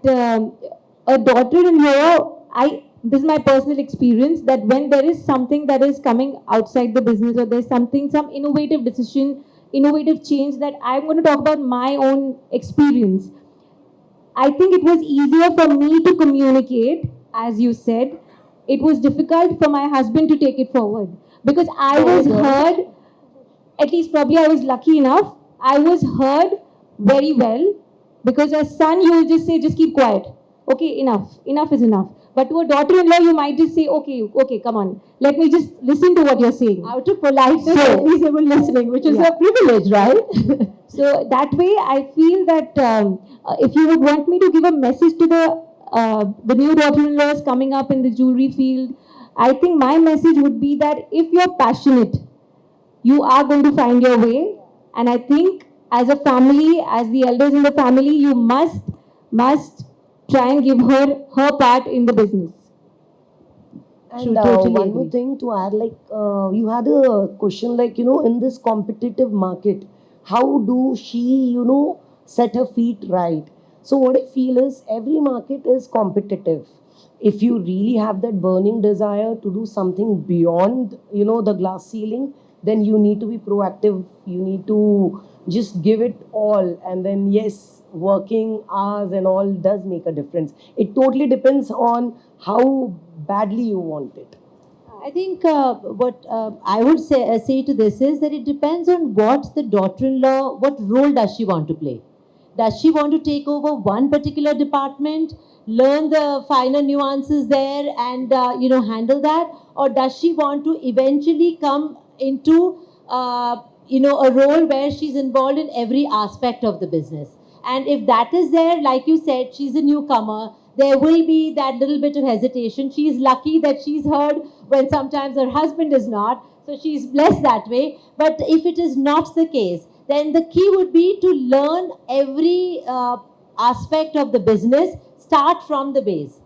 a daughter-in-law, this is my personal experience, that when there is something that is coming outside the business or there's something, some innovative decision, innovative change that I'm going to talk about my own experience. I think it was easier for me to communicate, as you said. It was difficult for my husband to take it forward because I was heard, at least probably I was lucky enough, I was heard very well because as son, you will just say, just keep quiet. Okay, enough is enough. But to a daughter-in-law, you might just say, okay, come on, let me just listen to what you're saying. Out of politeness, at least they were listening, which is a privilege, right? So that way, I feel that if you would want me to give a message to the new daughter-in-laws coming up in the jewelry field, I think my message would be that if you're passionate, you are going to find your way. And I think as a family, as the elders in the family, you must try and give her part in the business. And Totally one more agree. thing to add, like you had a question, like in this competitive market, how do she, set her feet right? So what I feel is every market is competitive. If you really have that burning desire to do something beyond, the glass ceiling, then you need to be proactive. You need to just give it all, and then yes, working hours and all does make a difference. It totally depends on how badly you want it. I think what I would say to this is that it depends on what the daughter-in-law, what role does she want to play? Does she want to take over one particular department, learn the finer nuances there, and handle that, or does she want to eventually come into a role where she's involved in every aspect of the business? And if that is there, like you said, she's a newcomer, there will be that little bit of hesitation. She is lucky that she's heard when sometimes her husband is not. So she's blessed that way. But if it is not the case, then the key would be to learn every aspect of the business, start from the base.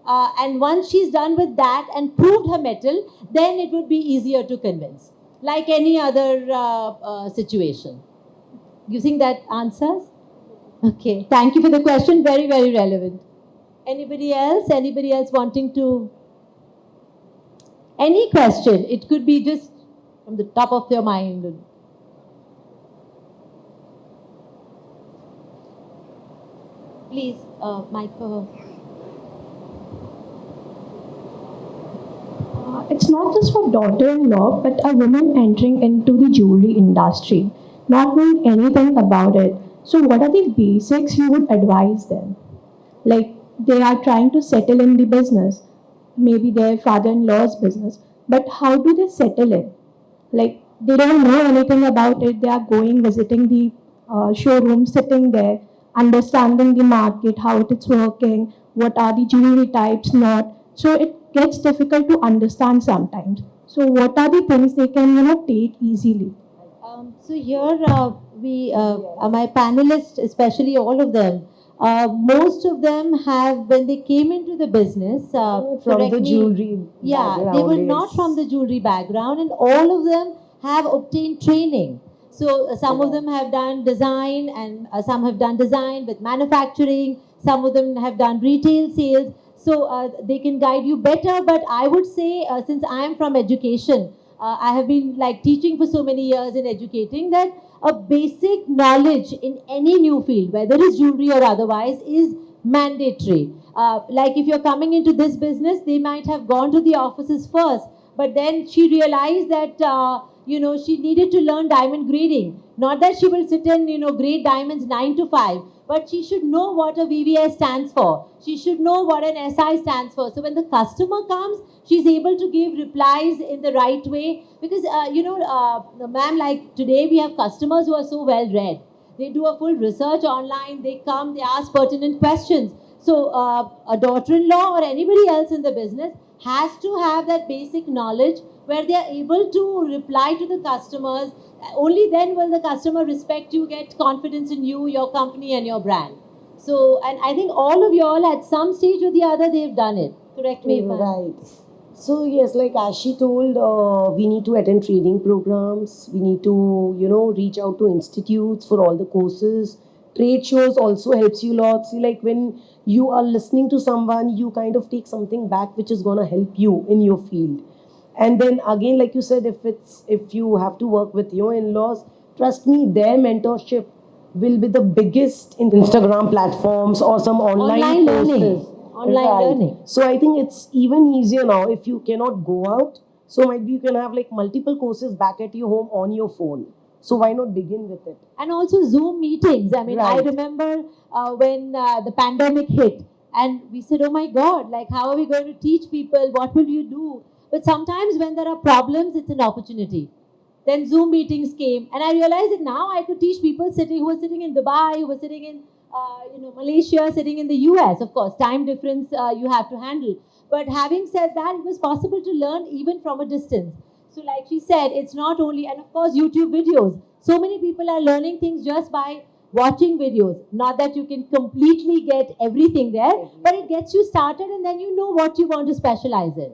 And once she's done with that and proved her mettle, then it would be easier to convince, like any other situation. You think that answers? Okay, thank you for the question. Very, very relevant. Anybody else? Anybody else wanting to? Any question? It could be just from the top of your mind. Please, mic for her. It's not just for daughter-in-law, but a woman entering into the jewelry industry, not knowing anything about it. So, what are the basics you would advise them? Like, they are trying to settle in the business, maybe their father-in-law's business, but how do they settle in? Like, they don't know anything about it. They are going, visiting the showroom, sitting there, understanding the market, how it is working, what are the jewelry types, not. So it gets difficult to understand sometimes. So what are the things they can, take easily? So here my panelists, especially all of them, most of them have, when they came into the business, From correct the me- jewelry yeah, they background, were not yes. from the jewelry background, and all of them have obtained training. So some of them have done design, and some have done design with manufacturing. Some of them have done retail sales. So they can guide you better. But I would say, since I am from education, I have been like teaching for so many years and educating that a basic knowledge in any new field, whether it's jewelry or otherwise, is mandatory. Like if you're coming into this business, they might have gone to the offices first, but then she realized that she needed to learn diamond grading. Not that she will sit and grade diamonds 9 to 5, but she should know what a VVS stands for. She should know what an SI stands for. So when the customer comes, she's able to give replies in the right way. Because ma'am, like today we have customers who are so well read. They do a full research online. They come, they ask pertinent questions. So a daughter-in-law or anybody else in the business has to have that basic knowledge where they are able to reply to the customers. Only then will the customer respect you, get confidence in you, your company, and your brand. So, and I think all of you all at some stage or the other, they've done it. Correct me if I'm Right. So yes, like as she told, we need to attend training programs. We need to, reach out to institutes for all the courses. Trade shows also helps you a lot. See, like when you are listening to someone, you kind of take something back which is gonna help you in your field. And then again, like you said, if you have to work with your in-laws, trust me, their mentorship will be the biggest in Instagram platforms or some online learning. courses. Online Right. learning. So I think it's even easier now if you cannot go out. So might be you can have like multiple courses back at your home on your phone. So why not begin with it? And also Zoom meetings. I mean, I Right. remember when the pandemic hit, and we said, "Oh my God! Like, how are we going to teach people? What will you do?" But sometimes when there are problems, it's an opportunity. Then Zoom meetings came, and I realized that now I could teach people who were sitting in Dubai, who were sitting in Malaysia, sitting in the US. Of course, time difference you have to handle. But having said that, it was possible to learn even from a distance. So, like she said, it's not only, and of course, YouTube videos. So many people are learning things just by watching videos. Not that you can completely get everything there, but it gets you started, and then you know what you want to specialize in.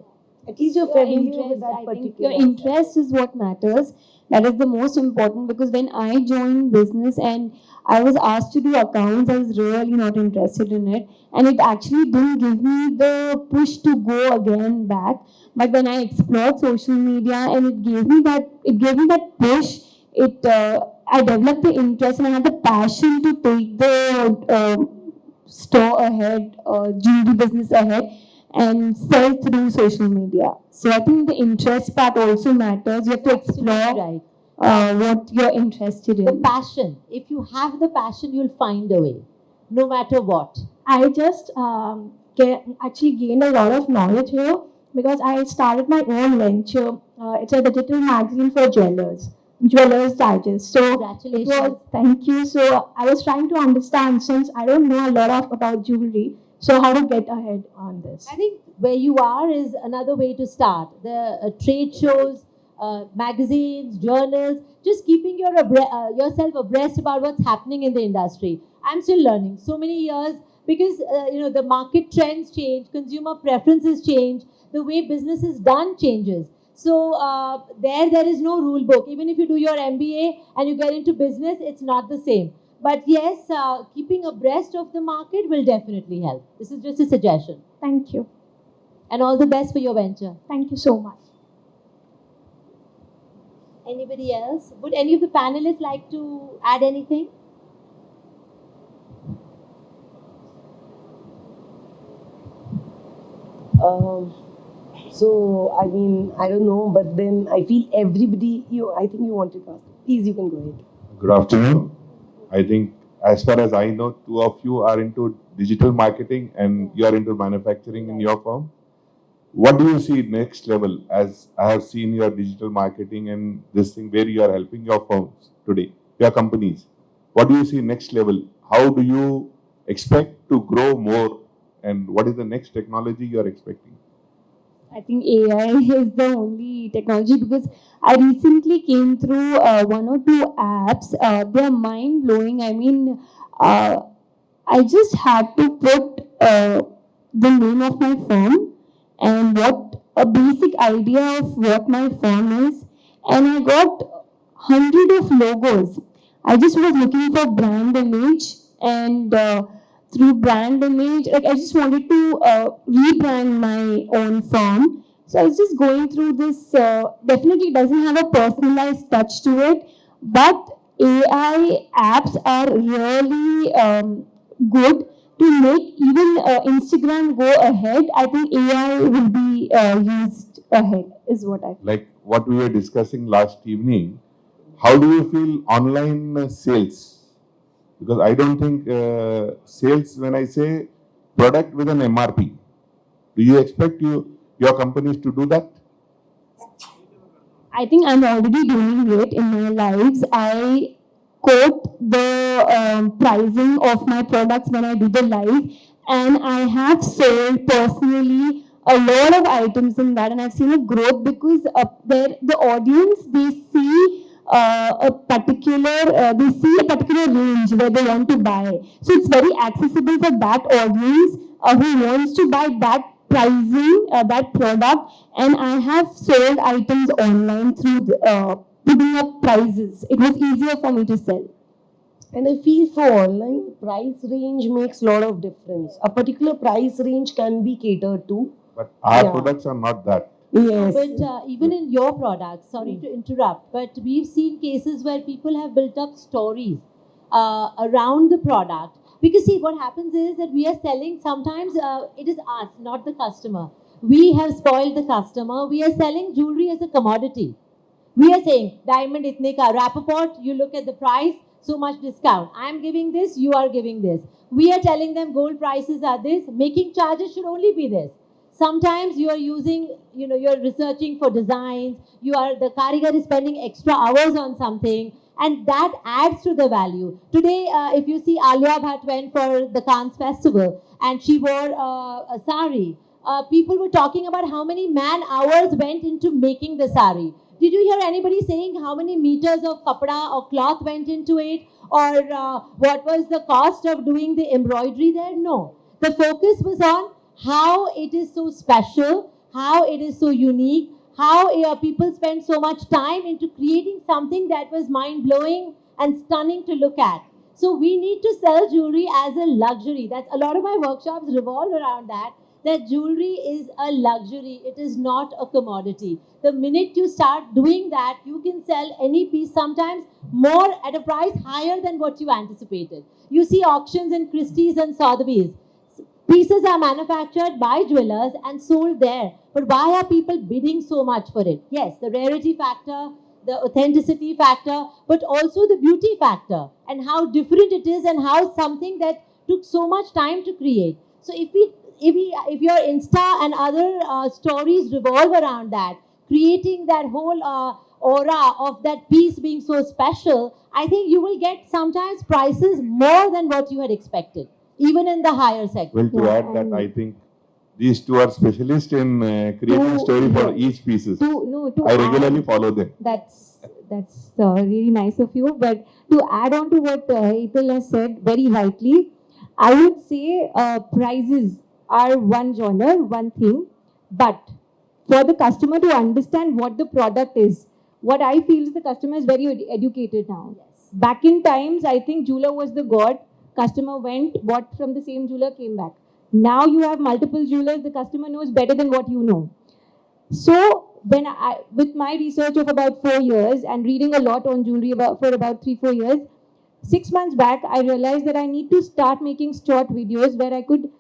At least you're Your familiar with interest, that I think particular. your interest is what matters. That is the most important, because when I joined business and I was asked to do accounts, I was really not interested in it, and it actually didn't give me the push to go again back. But when I explored social media, and it gave me that push. I developed the interest and I had the passion to take the store ahead, jewelry business ahead, and sell through social media. So I think the interest part also matters. You have to explore Right. what you're interested The in. passion. If you have the passion, you'll find a way, no matter what. I just actually gained a lot of knowledge here because I started my own venture. It's a digital magazine for Jewelers Digest. So Congratulations. thank you. So I was trying to understand, since I don't know a lot about jewelry, so how to get ahead on this. I think where you are is another way to start. The trade shows, magazines, journals, just keeping yourself abreast about what's happening in the industry. I'm still learning so many years because the market trends change, consumer preferences change, the way business is done changes. So there is no rule book. Even if you do your MBA and you get into business, it's not the same. But yes, keeping abreast of the market will definitely help. This is just a suggestion. Thank you. And all the best for your venture. Thank you so much. Anybody else? Would any of the panelists like to add anything? So I mean, I don't know, but then I feel everybody. I think you wanted to ask. Please, you can go ahead. Good afternoon. I think, as far as I know, two of you are into digital marketing and you are into manufacturing in your firm. What do you see next level? As I have seen your digital marketing and this thing where you are helping your firms today, your companies. What do you see next level? How do you expect to grow more? And what is the next technology you are expecting? I think AI is the only technology, because I recently came through one or two apps. They are mind blowing. I mean, I just had to put the name of my firm and what a basic idea of what my firm is, and I got hundred of logos. I just was looking for brand image, and through brand image, like I just wanted to rebrand my own firm. So I was just going through this. Definitely doesn't have a personalized touch to it, but AI apps are really good to make even Instagram go ahead. I think AI will be used ahead, is what I feel. Like what we were discussing last evening, how do you feel online sales? Because I don't think sales, when I say product with an MRP, do you expect your companies to do that? I think I'm already doing it in my lives. I quote the pricing of my products when I do the live, and I have sold personally a lot of items in that, and I've seen a growth because there the audience they see they see a particular range where they want to buy. So it's very accessible for that audience who wants to buy that pricing, that product, and I have sold items online through putting up prices. It was easier for me to sell. And I feel for online, price range makes a lot of difference. A particular price range can be catered to. But our Yeah. products are not that. Yes. But even in your products, sorry to interrupt, but we've seen cases where people have built up stories around the product. Because see, what happens is that we are selling, sometimes it is us, not the customer. We have spoiled the customer. We are selling jewelry as a commodity. We are saying, diamond itne ka, Rappaport, you look at the price, so much discount. I am giving this, you are giving this. We are telling them gold prices are this, making charges should only be this. Sometimes you are using, you're researching for designs, the karigar is spending extra hours on something, and that adds to the value. Today, if you see, Alia Bhatt went for the Cannes Festival, and she wore a sari. People were talking about how many man hours went into making the sari. Did you hear anybody saying how many meters of kapda or cloth went into it? Or what was the cost of doing the embroidery there? No. The focus was on how it is so special, how it is so unique, how people spend so much time into creating something that was mind-blowing and stunning to look at. So we need to sell jewelry as a luxury. That's a lot of my workshops revolve around that jewelry is a luxury. It is not a commodity. The minute you start doing that, you can sell any piece, sometimes more at a price higher than what you anticipated. You see auctions in Christie's and Sotheby's. Pieces are manufactured by jewelers and sold there. But why are people bidding so much for it? Yes, the rarity factor, the authenticity factor, but also the beauty factor and how different it is and how something that took so much time to create. So if your Insta and other stories revolve around that, creating that whole aura of that piece being so special, I think you will get sometimes prices more than what you had expected, even in the higher segment. Well, to add that, I think these two are specialists in creating story for each pieces. I regularly follow them. That's really nice of you. But to add on to what Hitul has said very rightly, I would say prices are one genre, one thing, but for the customer to understand what the product is, what I feel is the customer is very educated now. Yes. Back in times, I think jeweler was the god. Customer went, bought from the same jeweler, came back. Now you have multiple jewelers. The customer knows better than what you know. So when with my research of about 4 years and reading a lot on jewelry for about 3-4 years, 6 months back, I realized that I need to start making short videos where I could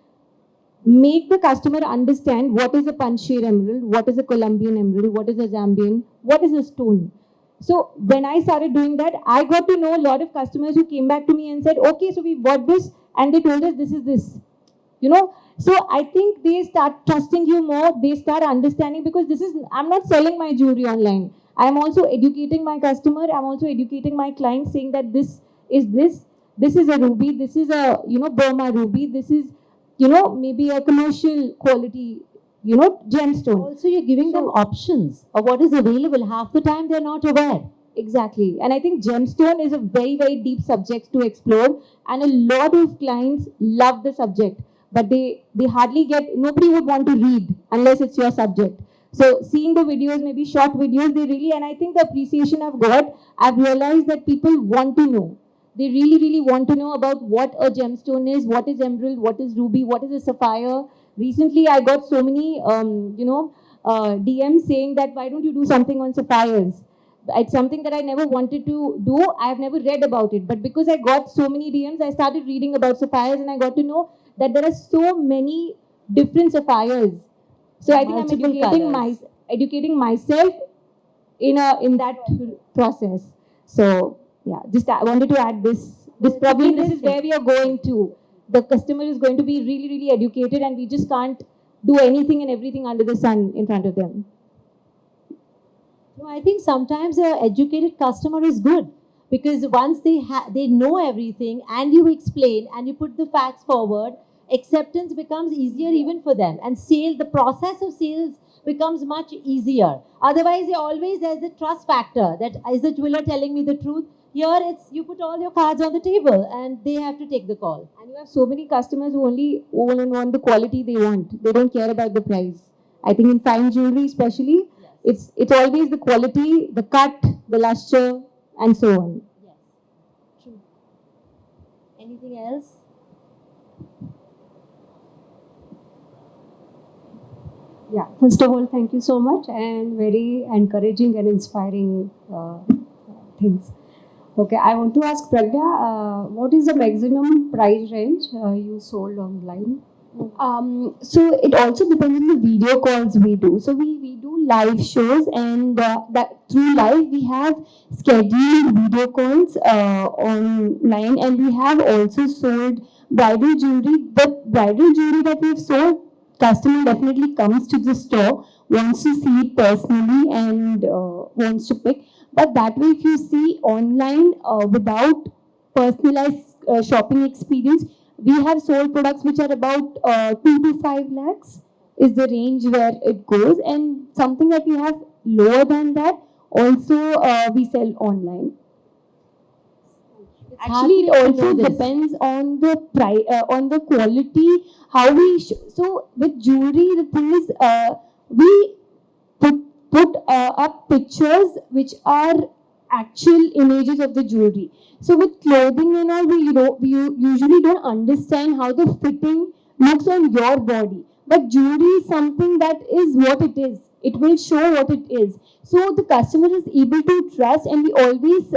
make the customer understand what is a Panjshir emerald, what is a Colombian emerald, what is a Zambian, what is a stone. So when I started doing that, I got to know a lot of customers who came back to me and said, okay, so we bought this and they told us this is this. So I think they start trusting you more, they start understanding, because I'm not selling my jewelry online. I'm also educating my customer, I'm also educating my client, saying that this is a ruby, this is a, Burma ruby, this is, maybe a commercial quality, gemstone. Also, you're giving them options of what is available. Half the time they're not aware. Exactly. And I think gemstone is a very, very deep subject to explore. And a lot of clients love the subject, but they hardly nobody would want to read unless it's your subject. So seeing the videos, maybe short videos, and I think the appreciation I've realized that people want to know. They really, really want to know about what a gemstone is, what is emerald, what is ruby, what is a sapphire. Recently, I got so many, DMs saying that why don't you do something on sapphires? it's something that I never wanted to do. I've never read about it, but because I got so many DMs, I started reading about sapphires, and I got to know that there are so many different sapphires. So I think I'm Multiple educating myself in that process. So yeah, just I wanted to add this. This probably this is where we are going to. The customer is going to be really educated, and we just can't do anything and everything under the sun in front of them. No, I think sometimes an educated customer is good because once they know everything and you explain and you put the facts forward, acceptance becomes easier even for them, and the process of sales becomes much easier. Otherwise, there's a trust factor that is the jeweler telling me the truth. Here, it's you put all your cards on the table and they have to take the call. And you have so many customers who only want the quality they want. They don't care about the price. I think in fine jewelry, especially, it's always the quality, the cut, the luster, and so on. Yes, true. Anything else? Yeah, first of all, thank you so much and very encouraging and inspiring things. Okay, I want to ask Pragya, what is the maximum price range you sold online? So it also depends on the video calls we do. So we do live shows, and that through live we have scheduled video calls online, and we have also sold bridal jewelry. The bridal jewelry that we've sold, customer definitely comes to the store, wants to see it personally, and wants to pick. But that way, if you see online without personalized shopping experience, we have sold products which are about 2 to 5 lakhs is the range where it goes, and something that we have lower than that also we sell online. Actually, it also depends on the price, on the quality, how we. So with jewelry, the thing is, we put up pictures which are actual images of the jewelry. So with clothing and all, we usually don't understand how the fitting looks on your body. But jewelry is something that is what it is. It will show what it is. So the customer is able to trust, and we always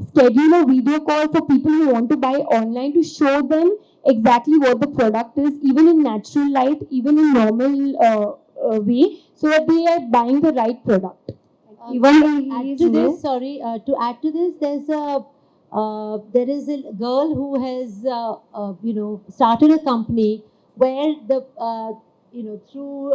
schedule a video call for people who want to buy online to show them exactly what the product is, even in natural light, even in normal way, so that they are buying the right product. To add to this, there is a girl who has started a company where through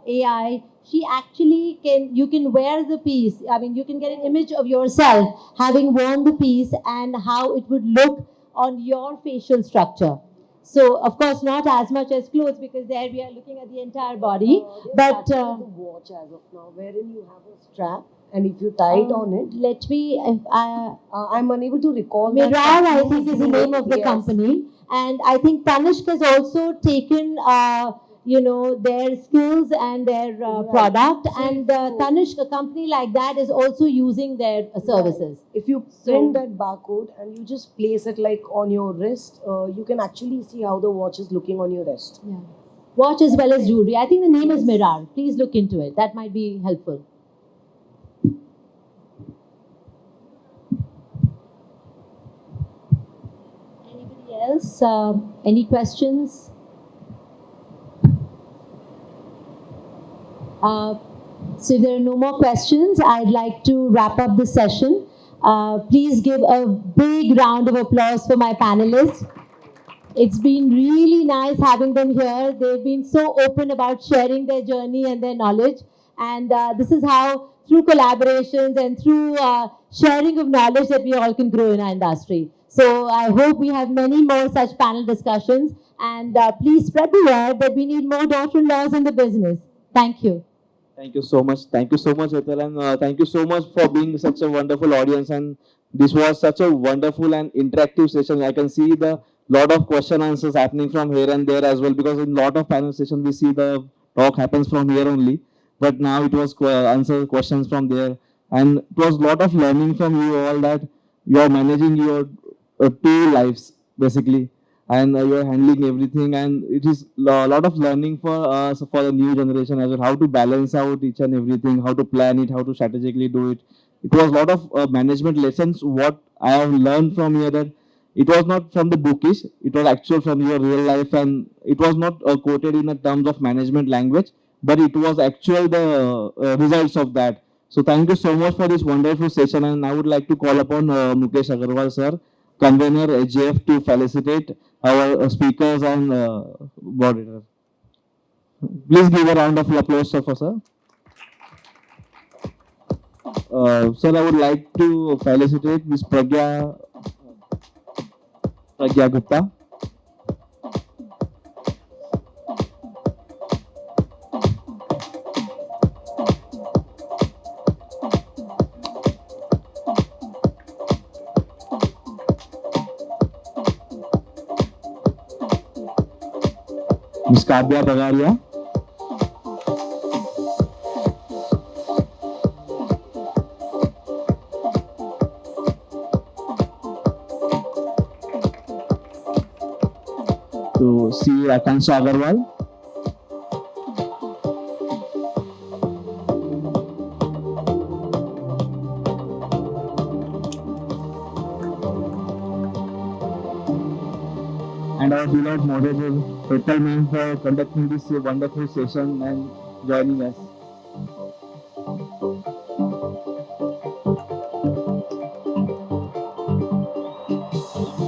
AI, she actually you can wear the piece. I mean, you can get an image of yourself having worn the piece and how it would look on your facial structure. So, of course, not as much as clothes, because there we are looking at the entire body. But the watch as of now, wherein you have a strap, and if you tie it on it, let me. I'm unable to recall. Mirar, that I think, is the name of the company, and I think Tanishq has also taken, their skills and their product, and Tanishq, a company like that, is also using their services. If you print that barcode and you just place it like on your wrist, you can actually see how the watch is looking on your wrist. Yeah, watch as well as jewelry. I think the name is Mirar. Please look into it. That might be helpful. Else, any questions? So if there are no more questions, I'd like to wrap up the session. Please give a big round of applause for my panelists. It's been really nice having them here. They've been so open about sharing their journey and their knowledge. And this is how, through collaborations and through sharing of knowledge, that we all can grow in our industry. So I hope we have many more such panel discussions. And please spread the word that we need more daughter-in-laws in the business. Thank you. Thank you so much. Thank you so much, Hetal, and thank you so much for being such a wonderful audience. And this was such a wonderful and interactive session. I can see the lot of question answers happening from here and there as well, because in lot of panel sessions we see the talk happens from here only. But now it was answer questions from there, and it was lot of learning from you all, that you are managing your two lives basically, and you are handling everything, and it is a lot of learning for us, for the new generation as well, how to balance out each and everything, how to plan it, how to strategically do it. It was a lot of management lessons. What I have learned from here, that it was not from the bookish, it was actual from your real life, and it was not quoted in the terms of management language, but it was actual the results of that. So thank you so much for this wonderful session, and I would like to call upon Mukesh Agarwal sir, convener HJF, to felicitate our speakers and moderator. Please give a round of applause for sir. Sir, I would like to felicitate Ms. Pragya Gupta. Ms. Kavya Bagaria. To C. Akansha Agarwal. And our beloved moderator, Petal Ma'am, for conducting this wonderful session and joining us.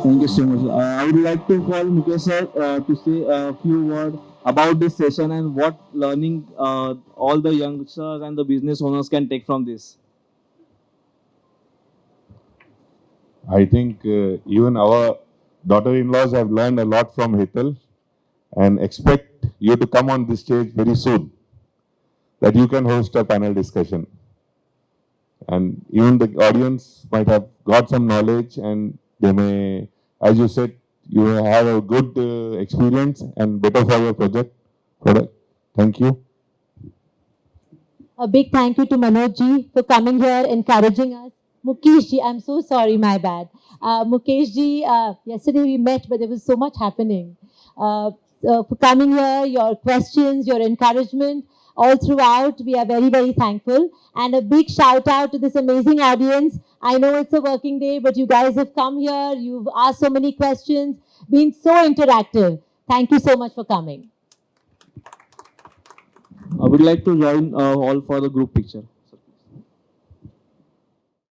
Thank you so much. I would like to call Mukesh sir to say a few words about this session and what learning all the youngsters and the business owners can take from this. I think even our daughter-in-laws have learned a lot from Hital and expect you to come on this stage very soon, that you can host a panel discussion. And even the audience might have got some knowledge, and they may, as you said, you have a good experience and better for your product. Thank you. A big thank you to Manoj ji for coming here, encouraging us. Mukesh ji, I'm so sorry, my bad. Mukesh ji, yesterday we met, but there was so much happening. For coming here, your questions, your encouragement, all throughout, we are very, very thankful. And a big shout out to this amazing audience. I know it's a working day, but you guys have come here, you've asked so many questions, been so interactive. Thank you so much for coming. I would like to join all for the group picture.